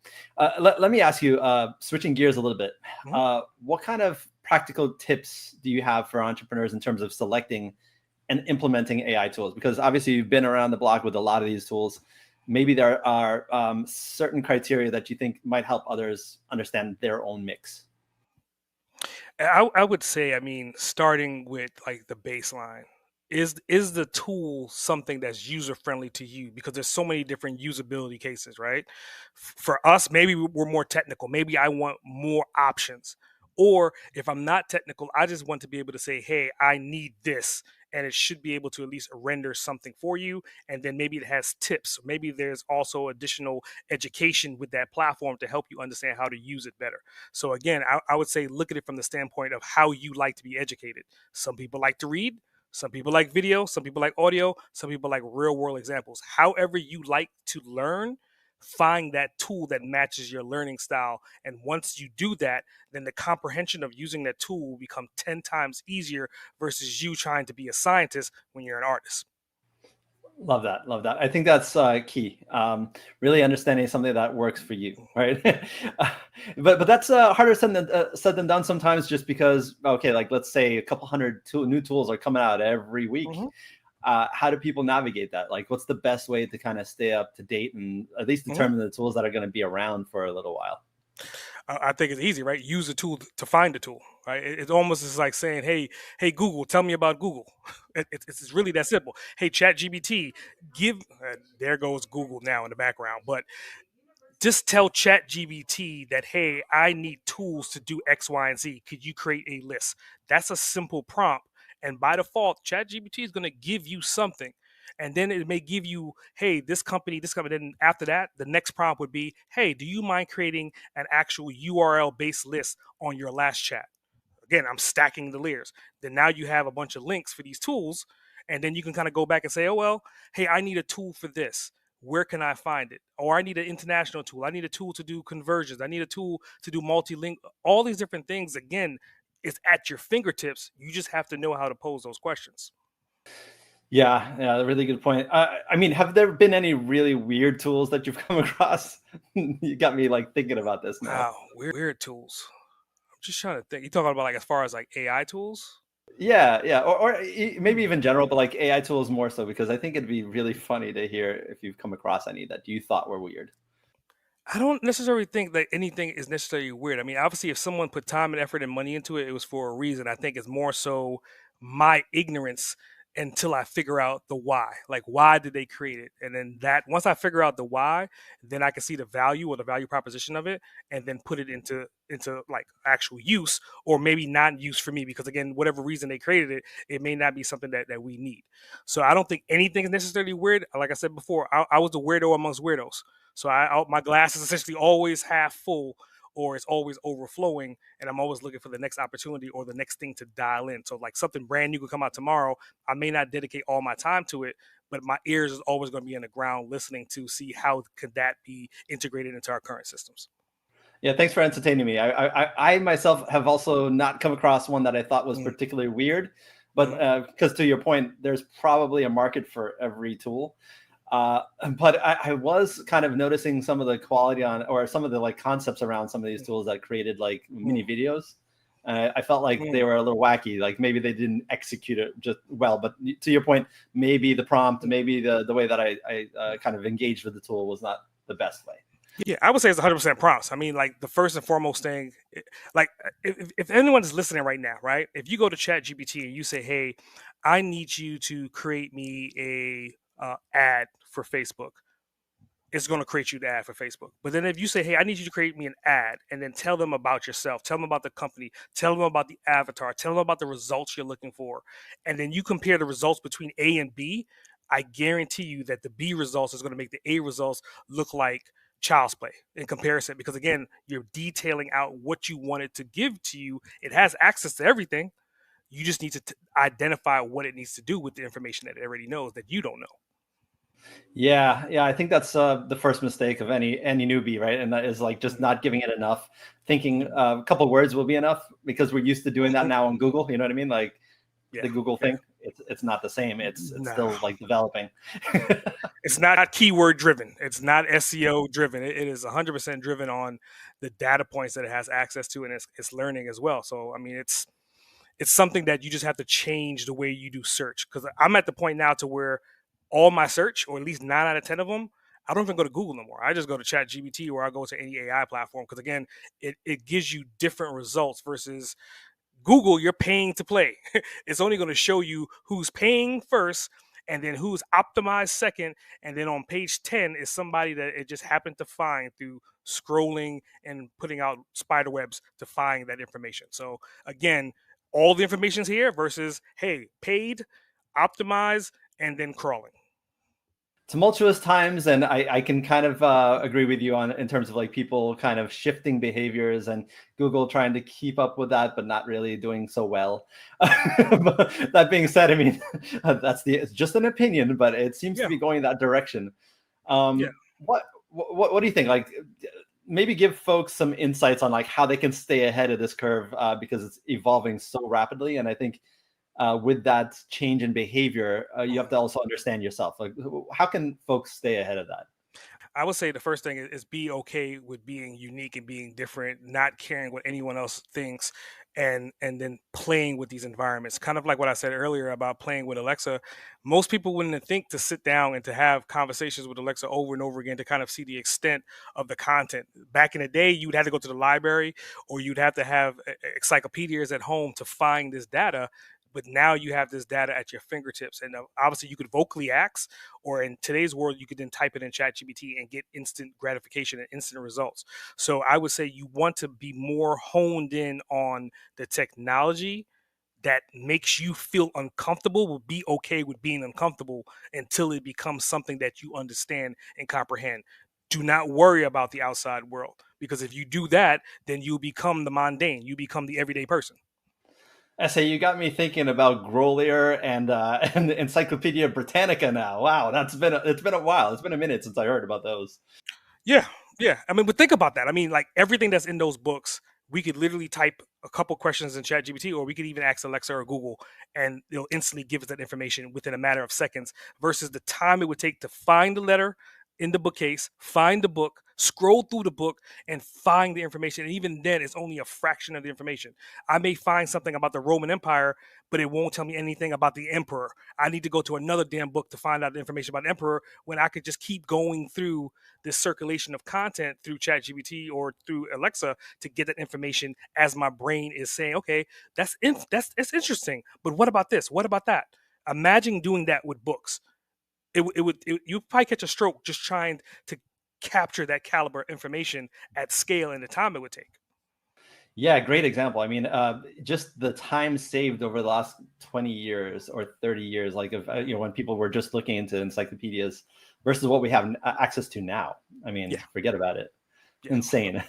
Let me ask you, switching gears a little bit, what kind of practical tips do you have for entrepreneurs in terms of selecting and implementing AI tools? Because obviously you've been around the block with a lot of these tools. Maybe there are certain criteria that you think might help others understand their own mix. I would say, I mean, starting with like the baseline. Is the tool something that's user friendly to you? Because there's so many different usability cases, right? For us, maybe we're more technical. Maybe I want more options. Or if I'm not technical, I just want to be able to say, hey, I need this. And it should be able to at least render something for you. And then maybe it has tips. Maybe there's also additional education with that platform to help you understand how to use it better. So again, I would say look at it from the standpoint of how you like to be educated. Some people like to read. Some people like video. Some people like audio. Some people like real world examples. However you like to learn, find that tool that matches your learning style. And once you do that, then the comprehension of using that tool will become 10 times easier versus you trying to be a scientist when you're an artist. Love that. Love that. I think that's key. Really understanding something that works for you, right? But that's harder said than done sometimes, just because, okay, like let's say a couple hundred new tools are coming out every week. How do people navigate that? Like, what's the best way to kind of stay up to date and at least determine the tools that are going to be around for a little while? I think it's easy, right? Use a tool to find a tool, right? It almost is like saying, hey, Google, tell me about Google. It's really that simple. Hey, ChatGPT, there goes Google now in the background, but just tell ChatGPT that, hey, I need tools to do X, Y, and Z. Could you create a list? That's a simple prompt. And by default, ChatGPT is going to give you something. And then it may give you, hey, this company. Then after that, the next prompt would be, hey, do you mind creating an actual URL based list on your last chat? Again, I'm stacking the layers. Then now you have a bunch of links for these tools, and then you can kind of go back and say, oh, well, hey, I need a tool for this. Where can I find it? Or I need an international tool. I need a tool to do conversions. I need a tool to do multi-link. All these different things, again, is at your fingertips. You just have to know how to pose those questions. Yeah, really good point. I mean, have there been any really weird tools that you've come across? You got me like thinking about this now. Wow, weird tools. I'm just trying to think. You talking about like as far as like AI tools? Yeah, or maybe even general, but like AI tools more so, because I think it'd be really funny to hear if you've come across any that you thought were weird. I don't necessarily think that anything is necessarily weird. I mean, obviously, if someone put time and effort and money into it, it was for a reason. I think it's more so my ignorance until I figure out the why. Like, why did they create it? And then that once I figure out the why, then I can see the value or the value proposition of it, and then put it into like actual use, or maybe not use for me, because again, whatever reason they created it, it may not be something that we need. So I don't think anything is necessarily weird. Like I said before, I was the weirdo amongst weirdos. So my glass is essentially always half full, or it's always overflowing, and I'm always looking for the next opportunity or the next thing to dial in. So like something brand new could come out tomorrow. I may not dedicate all my time to it, but my ears is always going to be in the ground listening to see how could that be integrated into our current systems. Yeah, thanks for entertaining me. I myself have also not come across one that I thought was Mm. particularly weird, but because to your point, there's probably a market for every tool. But I was kind of noticing some of the quality on, or some of the like concepts around some of these tools that created like mini videos. I felt like they were a little wacky. Like maybe they didn't execute it just well. But to your point, maybe the prompt, maybe the way that I kind of engaged with the tool was not the best way. Yeah, I would say it's 100% prompts. I mean, like the first and foremost thing, like if anyone is listening right now, right? If you go to Chat GPT and you say, "Hey, I need you to create me a ad for Facebook," it's going to create you the ad for Facebook. But then if you say, "Hey, I need you to create me an ad," and then tell them about yourself, tell them about the company, tell them about the avatar, tell them about the results you're looking for, and then you compare the results between A and B, I guarantee you that the B results is going to make the A results look like child's play in comparison, because again, you're detailing out what you want it to give to you. It has access to everything. You just need to identify what it needs to do with the information that it already knows that you don't know. Yeah, I think that's the first mistake of any newbie, right? And that is like just not giving it enough, thinking a couple words will be enough, because we're used to doing that now on Google. You know what I mean? Like the Google thing, it's not the same. It's still like developing. It's not keyword driven. It's not SEO driven. It is 100% driven on the data points that it has access to, and it's learning as well. So I mean, it's something that you just have to change the way you do search, because I'm at the point now to where all my search, or at least 9 out of 10 of them, I don't even go to Google no more. I just go to Chat GPT, or I go to any AI platform, because again, it gives you different results versus Google. You're paying to play. It's only going to show you who's paying first, and then who's optimized second, and then on page 10 is somebody that it just happened to find through scrolling and putting out spider webs to find that information. So again, all the information's here versus, hey, paid, optimize, and then crawling. Tumultuous times, and I can kind of agree with you on in terms of like people kind of shifting behaviors and Google trying to keep up with that, but not really doing so well. But that being said, I mean it's just an opinion, but it seems to be going that direction. Yeah. What do you think? Like maybe give folks some insights on like how they can stay ahead of this curve, because it's evolving so rapidly, and I think with that change in behavior, you have to also understand yourself. Like, how can folks stay ahead of that? I would say the first thing is be okay with being unique and being different, not caring what anyone else thinks, and then playing with these environments. Kind of like what I said earlier about playing with Alexa. Most people wouldn't think to sit down and to have conversations with Alexa over and over again to kind of see the extent of the content. Back in the day, you'd have to go to the library, or you'd have to have encyclopedias at home to find this data. But now you have this data at your fingertips, and obviously you could vocally ask, or in today's world, you could then type it in ChatGPT and get instant gratification and instant results. So I would say you want to be more honed in on the technology that makes you feel uncomfortable will be okay with being uncomfortable until it becomes something that you understand and comprehend. Do not worry about the outside world, because if you do that, then you become the mundane. You become the everyday person. I say you got me thinking about Grolier and the Encyclopedia Britannica now. Wow, it's been a while. It's been a minute since I heard about those. Yeah, yeah. I mean, but think about that. I mean, like everything that's in those books, we could literally type a couple questions in ChatGPT, or we could even ask Alexa or Google, and they'll instantly give us that information within a matter of seconds, versus the time it would take to find the letter in the bookcase, find the book, scroll through the book, and find the information. And even then, it's only a fraction of the information. I may find something about the Roman Empire, but it won't tell me anything about the emperor. I need to go to another damn book to find out the information about the emperor, when I could just keep going through this circulation of content through ChatGPT or through Alexa to get that information as my brain is saying, okay, that's interesting, but what about this? What about that? Imagine doing that with books. You'd probably catch a stroke just trying to capture that caliber information at scale and the time it would take. Yeah, great example. I mean, just the time saved over the last 20 years or 30 years, like if when people were just looking into encyclopedias versus what we have access to now. I mean, Yeah. forget about it. Yeah. Insane.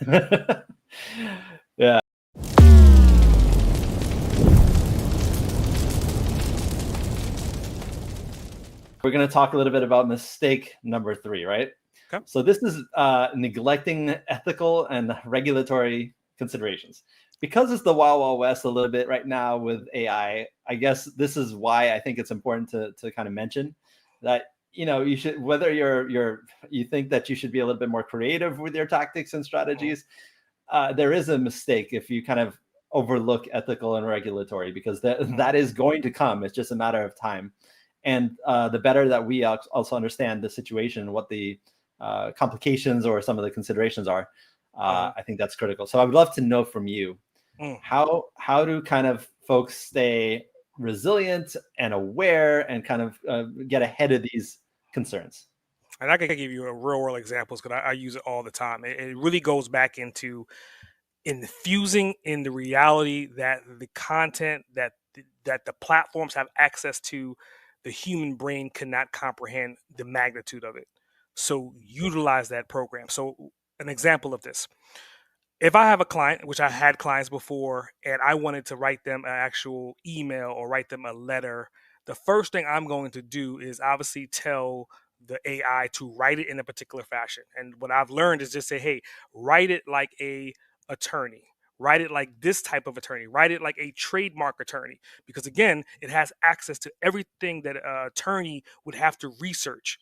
Yeah. We're going to talk a little bit about mistake number 3, right? Okay. So this is neglecting ethical and regulatory considerations. Because it's the Wild Wild West a little bit right now with AI, I guess this is why I think it's important to kind of mention that, you should, whether you think that you should be a little bit more creative with your tactics and strategies, there is a mistake if you kind of overlook ethical and regulatory, because that is going to come. It's just a matter of time. And the better that we also understand the situation, what the complications or some of the considerations are, I think that's critical. So I would love to know from you, how do kind of folks stay resilient and aware and kind of get ahead of these concerns? And I can give you a real world examples because I use it all the time. It really goes back into infusing in the reality that the content that the platforms have access to, the human brain cannot comprehend the magnitude of it. So utilize that program. So an example of this: if I have a client, which I had clients before, and I wanted to write them an actual email or write them a letter, the first thing I'm going to do is obviously tell the AI to write it in a particular fashion. And what I've learned is just say, hey, write it like a attorney. Write it like this type of attorney. Write it like a trademark attorney. Because again, it has access to everything that an attorney would have to research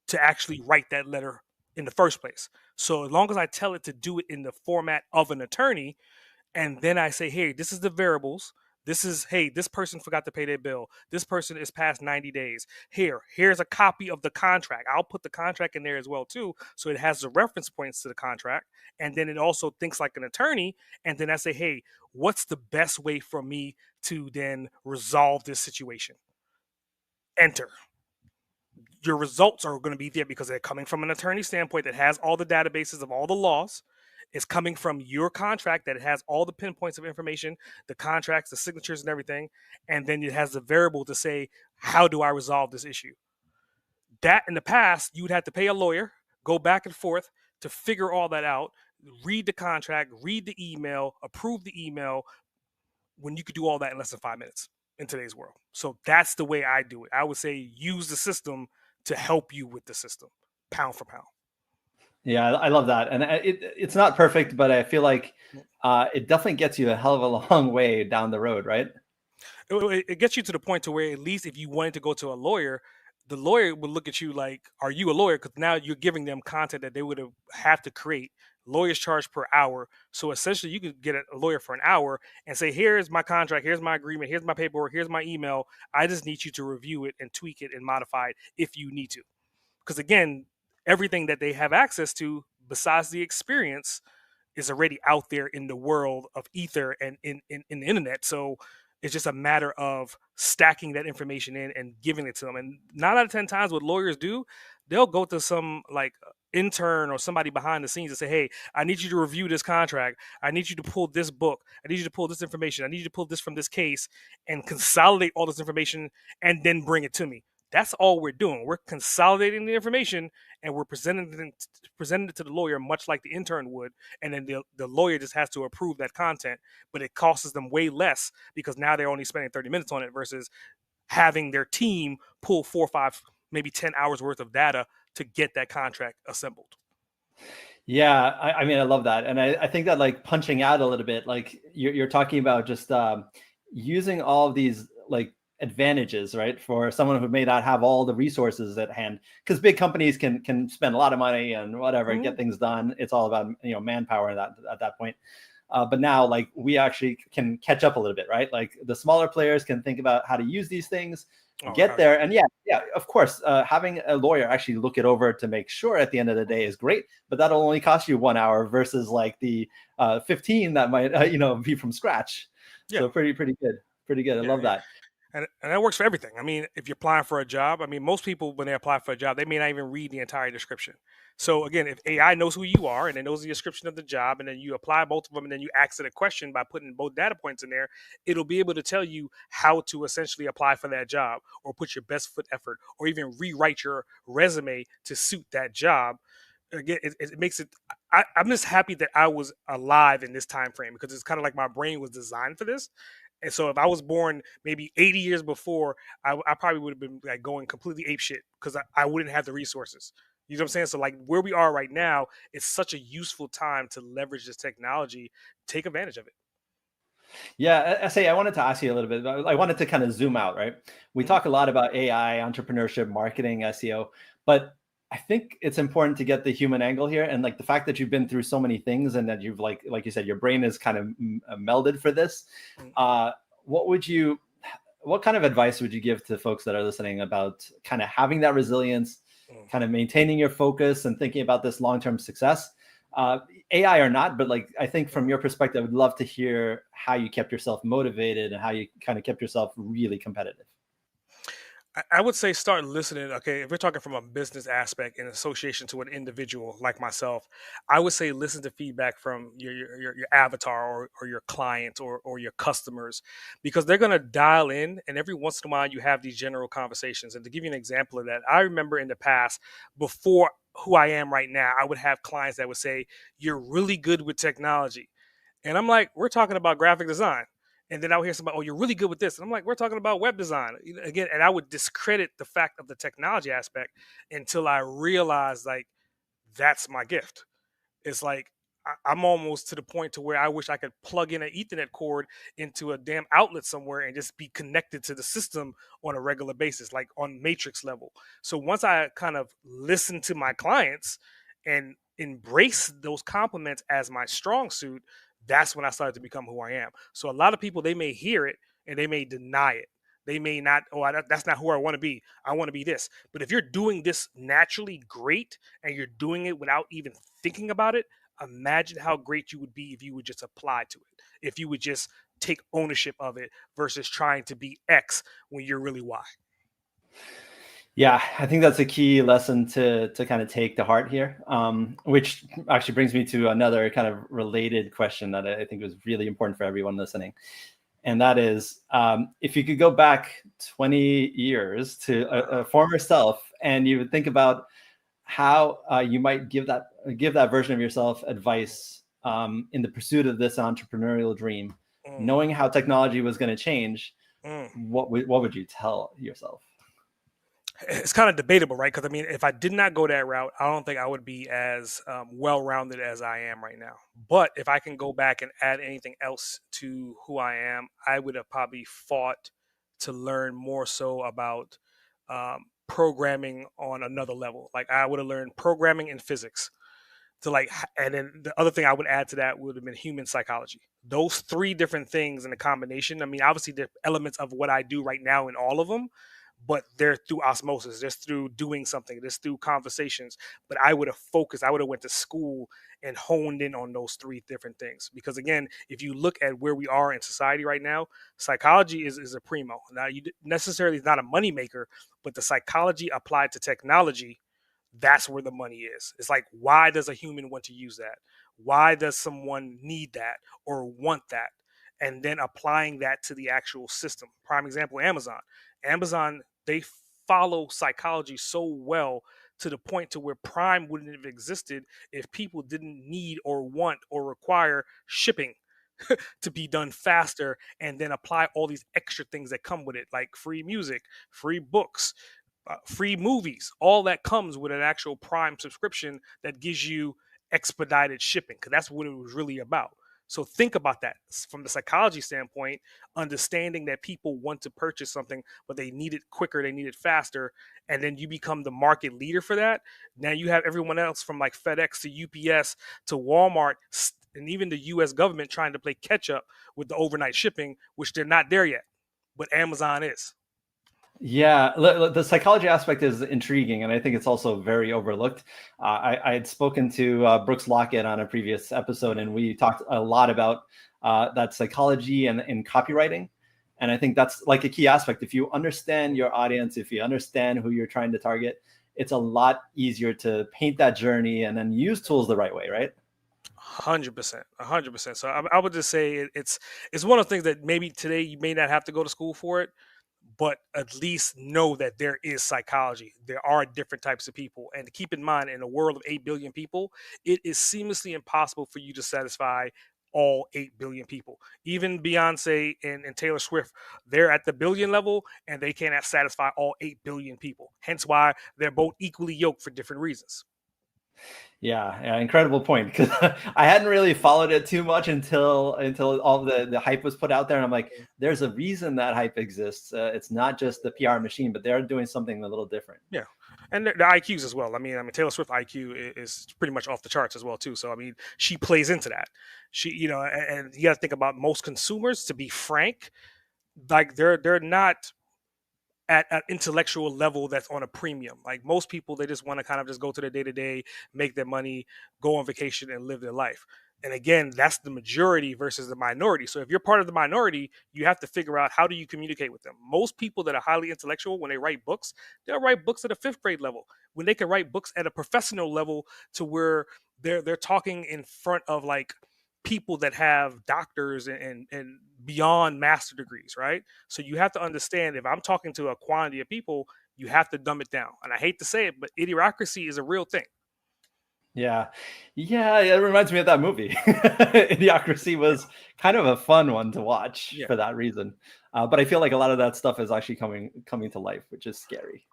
to actually write that letter in the first place. So as long as I tell it to do it in the format of an attorney, and then I say, hey, this is the variables. This is, hey, this person forgot to pay their bill. This person is past 90 days. Here's a copy of the contract. I'll put the contract in there as well, too. So it has the reference points to the contract. And then it also thinks like an attorney. And then I say, hey, what's the best way for me to then resolve this situation? Enter. Your results are going to be there because they're coming from an attorney standpoint that has all the databases of all the laws. It's coming from your contract that has all the pinpoints of information, the contracts, the signatures, and everything. And then it has the variable to say, how do I resolve this issue? That in the past, you would have to pay a lawyer, go back and forth to figure all that out, read the contract, read the email, approve the email, when you could do all that in less than 5 minutes in today's world. So that's the way I do it. I would say use the system to help you with the system, pound for pound. Yeah, I love that. And it's not perfect, but I feel like it definitely gets you a hell of a long way down the road, right? It gets you to the point to where at least if you wanted to go to a lawyer, the lawyer would look at you like, are you a lawyer? Because now you're giving them content that they would have to create. Lawyers charge per hour. So essentially you could get a lawyer for an hour and say, here's my contract, here's my agreement, here's my paperwork, here's my email. I just need you to review it and tweak it and modify it if you need to. Because again, everything that they have access to besides the experience is already out there in the world of ether and in the internet. So it's just a matter of stacking that information in and giving it to them. And 9 out of 10 times what lawyers do, they'll go to some like intern or somebody behind the scenes and say, hey, I need you to review this contract. I need you to pull this book. I need you to pull this information. I need you to pull this from this case and consolidate all this information and then bring it to me. That's all we're doing. We're consolidating the information and we're presenting it to the lawyer, much like the intern would. And then the lawyer just has to approve that content, but it costs them way less because now they're only spending 30 minutes on it versus having their team pull 4 or 5, maybe 10 hours worth of data to get that contract assembled. Yeah, I mean, I love that. And I think that like punching out a little bit, like you're talking about just using all of these like advantages, right? For someone who may not have all the resources at hand, because big companies can spend a lot of money and whatever, get things done. It's all about, manpower at that point. But now like we actually can catch up a little bit, right? Like the smaller players can think about how to use these things, get there. And yeah, of course, having a lawyer actually look it over to make sure at the end of the day is great, but that'll only cost you 1 hour versus like the 15 that might, be from scratch. Yeah. So pretty good. I love that. And that works for everything. I mean, if you're applying for a job, I mean, most people, when they apply for a job, they may not even read the entire description. So again, if AI knows who you are and it knows the description of the job, and then you apply both of them, and then you ask it a question by putting both data points in there, it'll be able to tell you how to essentially apply for that job or put your best foot effort or even rewrite your resume to suit that job. Again, it makes it. I'm just happy that I was alive in this time frame because it's kind of like my brain was designed for this. And so if I was born maybe 80 years before, I probably would have been like going completely apeshit because I wouldn't have the resources. You know what I'm saying? So like where we are right now, it's such a useful time to leverage this technology, take advantage of it. Yeah, I wanted to ask you a little bit. I wanted to kind of zoom out, right? We talk a lot about AI, entrepreneurship, marketing, SEO, but I think it's important to get the human angle here, and like the fact that you've been through so many things, and that you've like you said, your brain is kind of melded for this. What kind of advice would you give to folks that are listening about kind of having that resilience, kind of maintaining your focus, and thinking about this long-term success? AI or not, but like I think from your perspective, I would love to hear how you kept yourself motivated and how you kind of kept yourself really competitive. I would say start listening. Okay, if we're talking from a business aspect in association to an individual like myself, I would say listen to feedback from your avatar or your client or your customers, because they're going to dial in, and every once in a while you have these general conversations. And to give you an example of that, I remember in the past, before who I am right now, I would have clients that would say, "You're really good with technology," and I'm like, "We're talking about graphic design." And then I would hear somebody, "Oh, you're really good with this." And I'm like, "We're talking about web design." Again, and I would discredit the fact of the technology aspect until I realized like that's my gift. It's like I'm almost to the point to where I wish I could plug in an Ethernet cord into a damn outlet somewhere and just be connected to the system on a regular basis, like on matrix level. So once I kind of listen to my clients and embrace those compliments as my strong suit, that's when I started to become who I am. So a lot of people, they may hear it and they may deny it. They may not, that's not who I want to be. I want to be this. But if you're doing this naturally great and you're doing it without even thinking about it, imagine how great you would be if you would just apply to it. If you would just take ownership of it versus trying to be X when you're really Y. Yeah, I think that's a key lesson to kind of take to heart here, which actually brings me to another kind of related question that I think was really important for everyone listening. And that is, if you could go back 20 years to a former self, and you would think about how you might give that version of yourself advice in the pursuit of this entrepreneurial dream, knowing how technology was going to change, what would you tell yourself? It's kind of debatable, right? Because I mean, if I did not go that route, I don't think I would be as well-rounded as I am right now. But if I can go back and add anything else to who I am, I would have probably fought to learn more so about programming on another level. Like I would have learned programming and physics to like, and then the other thing I would add to that would have been human psychology. Those three different things in a combination. I mean, obviously the elements of what I do right now in all of them, but they're through osmosis, just through doing something, just through conversations. But I would have focused, I would have went to school and honed in on those three different things. Because again, if you look at where we are in society right now, psychology is a primo. Now, you necessarily is not a moneymaker, but the psychology applied to technology That's where the money is. It's like, why does a human want to use that? Why does someone need that or want that? And then applying that to the actual system. Prime example, Amazon. Amazon, they follow psychology so well to the point to where Prime wouldn't have existed if people didn't need or want or require shipping to be done faster, and then apply all these extra things that come with it, like free music, free books, free movies. All that comes with an actual Prime subscription that gives you expedited shipping, because that's what it was really about. So think about that from the psychology standpoint, understanding that people want to purchase something, but they need it quicker, they need it faster, and then you become the market leader for that. Now you have everyone else from like FedEx to UPS to Walmart and even the US government trying to play catch up with the overnight shipping, which they're not there yet, but Amazon is. Yeah, the psychology aspect is intriguing, and I think it's also very overlooked. I had spoken to Brooks Lockett on a previous episode, and we talked a lot about that psychology and in copywriting. And I think that's like a key aspect. If you understand your audience, if you understand who you're trying to target, it's a lot easier to paint that journey and then use tools the right way, right? 100%, 100%. So I would just say it's one of the things that maybe today you may not have to go to school for it, but at least know that there is psychology. There are different types of people. And to keep in mind, in a world of 8 billion people, it is seamlessly impossible for you to satisfy all 8 billion people. Even Beyonce and Taylor Swift, they're at the billion level and they cannot satisfy all 8 billion people. Hence why they're both equally yoked for different reasons. Yeah, incredible point. Because I hadn't really followed it too much until all the hype was put out there, and I'm like, there's a reason that hype exists. It's not just the PR machine, but they're doing something a little different. Yeah, and the IQs as well. I mean, Taylor Swift IQ is pretty much off the charts as well too. So I mean, she plays into that. She, and you got to think about most consumers. To be frank, like they're not at an intellectual level that's on a premium. Like most people, they just want to kind of just go to their day to day, make their money, go on vacation, and live their life. And again, that's the majority versus the minority. So if you're part of the minority, you have to figure out how do you communicate with them. Most people that are highly intellectual, when they write books, they'll write books at a fifth grade level. When they can write books at a professional level to where they're talking in front of like people that have doctors and beyond master degrees, right? So you have to understand, if I'm talking to a quantity of people, you have to dumb it down. And I hate to say it, but idiocracy is a real thing. Yeah, yeah, it reminds me of that movie. Idiocracy was kind of a fun one to watch Yeah. for that reason. But I feel like a lot of that stuff is actually coming to life, which is scary.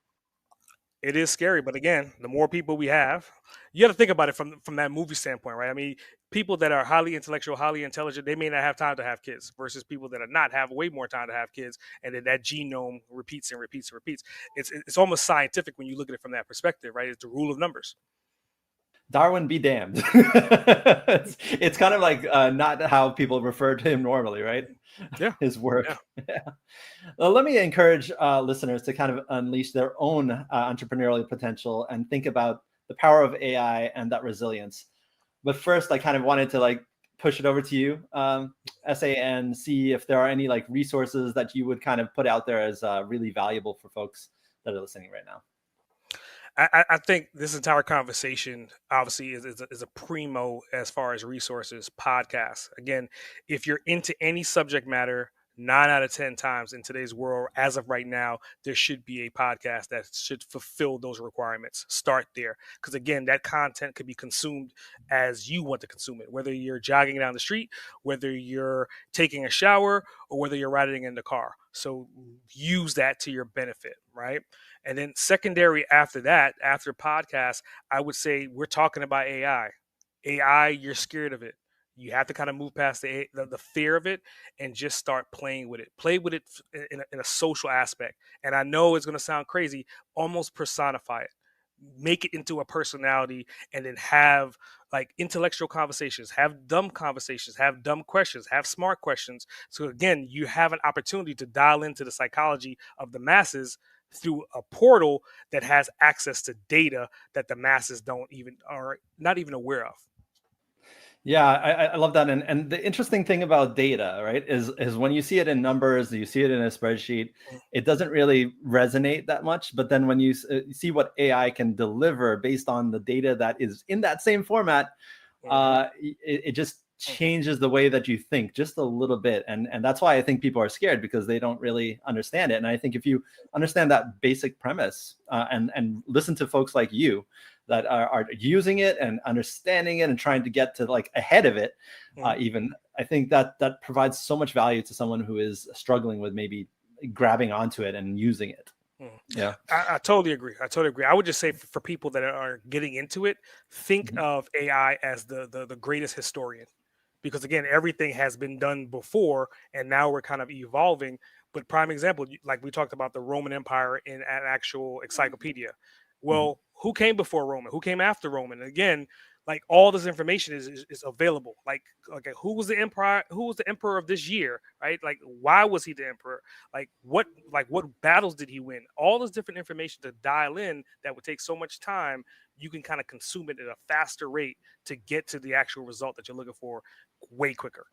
It is scary, but again, the more people we have, you got to think about it from that movie standpoint, right? I mean, people that are highly intellectual, highly intelligent, they may not have time to have kids, versus people that are not have way more time to have kids, and then that genome repeats and repeats and repeats. It's almost scientific when you look at it from that perspective, right? It's the rule of numbers. Darwin be damned. It's kind of like not how people refer to him normally, right? Yeah. His work. Yeah. Yeah. Well, let me encourage listeners to kind of unleash their own entrepreneurial potential and think about the power of AI and that resilience. But first, I kind of wanted to like push it over to you, SA, and see if there are any like resources that you would kind of put out there as really valuable for folks that are listening right now. I think this entire conversation obviously is a primo as far as resources, podcasts. Again, if you're into any subject matter, 9 out of 10 times in today's world, as of right now, there should be a podcast that should fulfill those requirements. Start there. Because again, that content could be consumed as you want to consume it, whether you're jogging down the street, whether you're taking a shower, or whether you're riding in the car. So use that to your benefit, right? And then secondary after that, after podcasts, I would say we're talking about AI. AI, you're scared of it. You have to kind of move past the fear of it and just start playing with it. Play with it in a social aspect. And I know it's going to sound crazy, almost personify it. Make it into a personality, and then have like intellectual conversations, have dumb conversations, have dumb questions, have smart questions. So again, you have an opportunity to dial into the psychology of the masses through a portal that has access to data that the masses don't even, are not even aware of. Yeah, I love that. And the interesting thing about data, right, is when you see it in numbers, you see it in a spreadsheet, it doesn't really resonate that much. But then when you see what AI can deliver based on the data that is in that same format, Mm-hmm. it just changes the way that you think just a little bit. And that's why I think people are scared, because they don't really understand it. And I think if you understand that basic premise, and listen to folks like you that are using it and understanding it and trying to get to like ahead of it, Mm-hmm. even, I think that that provides so much value to someone who is struggling with maybe grabbing onto it and using it. Mm. Yeah. I totally agree. I totally agree. I would just say for people that are getting into it, think Mhm. of AI as the greatest historian, because again, everything has been done before, and now we're kind of evolving. But prime example, like we talked about the Roman Empire in an actual encyclopedia. Mhm. Well, who came before Roman? Who came after Roman? Again, like all this information is available. Like, okay, who was the emperor? Who was the emperor of this year? Right? Like, why was he the emperor? Like what battles did he win? All this different information to dial in that would take so much time. You can kind of consume it at a faster rate to get to the actual result that you're looking for way quicker.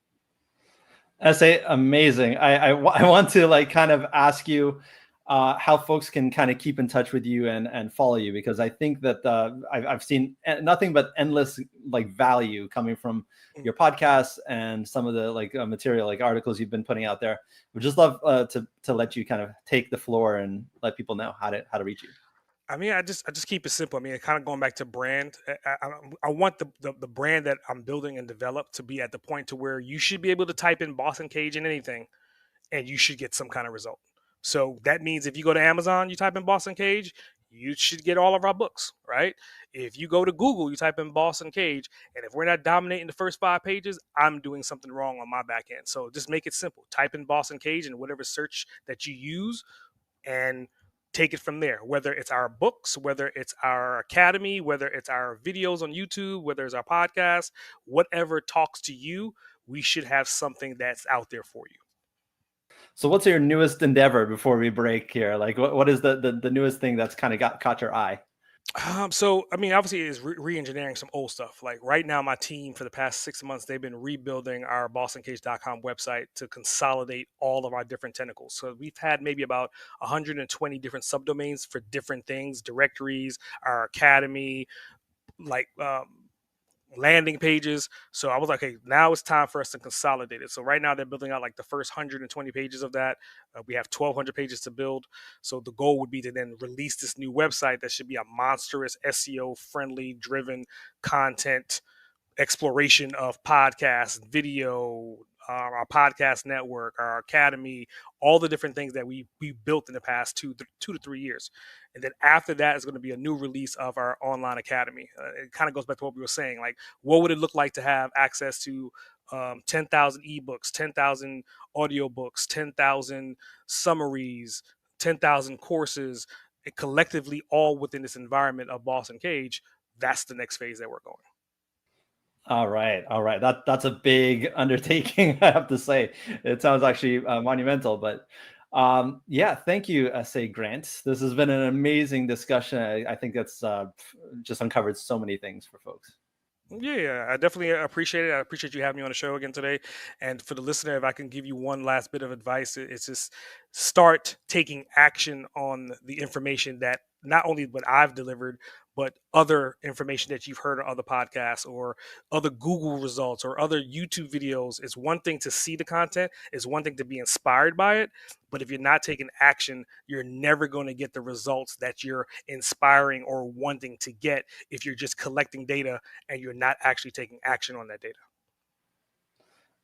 I say amazing. I want to like kind of ask you how folks can kind of keep in touch with you and follow you, because I think that I've seen nothing but endless like value coming from Mm. your podcast and some of the like material, like articles you've been putting out there. Would just love to let you kind of take the floor and let people know how to reach you. I mean, I just keep it simple. I mean, kind of going back to brand. I want the brand that I'm building and develop to be at the point to where you should be able to type in Boston Cage in anything, and you should get some kind of result. So that means if you go to Amazon, you type in Boston Cage, you should get all of our books, right? If you go to Google, you type in Boston Cage, and if we're not dominating the first 5 pages, I'm doing something wrong on my back end. So just make it simple. Type in Boston Cage in whatever search that you use, and take it from there. Whether it's our books, whether it's our academy, whether it's our videos on YouTube, whether it's our podcast, whatever talks to you, we should have something that's out there for you. So what's your newest endeavor before we break here? Like what is the newest thing that's kind of caught your eye? So I mean, obviously, it's re-engineering some old stuff. Like right now, my team for the past 6 months, they've been rebuilding our BostonCage.com website to consolidate all of our different tentacles. So we've had maybe about 120 different subdomains for different things, directories, our academy, like landing pages. So I was like, hey, now it's time for us to consolidate it. So right now they're building out like the first 120 pages of that. We have 1,200 pages to build. So the goal would be to then release this new website that should be a monstrous SEO friendly driven content exploration of podcasts, video, our podcast network, our academy, all the different things that we built in the past 2 to 3 years. And then after that is going to be a new release of our online academy. It kind of goes back to what we were saying. Like, what would it look like to have access to 10,000 ebooks, 10,000 audiobooks, 10,000 summaries, 10,000 courses, collectively all within this environment of Boston Cage? That's the next phase that we're going. All right, all right. That's a big undertaking, I have to say. It sounds actually monumental, but yeah, thank you, say Grant. This has been an amazing discussion. I think that's just uncovered so many things for folks. Yeah, I definitely appreciate it. I appreciate you having me on the show again today. And for the listener, if I can give you one last bit of advice, it's just start taking action on the information that not only what I've delivered, but other information that you've heard on other podcasts or other Google results or other YouTube videos. It's one thing to see the content, it's one thing to be inspired by it. But if you're not taking action, you're never going to get the results that you're inspiring or wanting to get if you're just collecting data and you're not actually taking action on that data.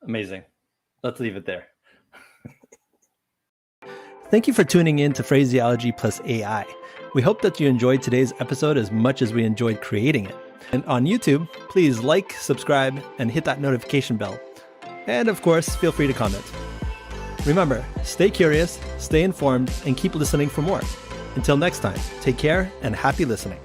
Amazing. Let's leave it there. Thank you for tuning in to Phraseology plus AI. We hope that you enjoyed today's episode as much as we enjoyed creating it. And on YouTube, please like, subscribe, and hit that notification bell. And of course, feel free to comment. Remember, stay curious, stay informed, and keep listening for more. Until next time, take care and happy listening.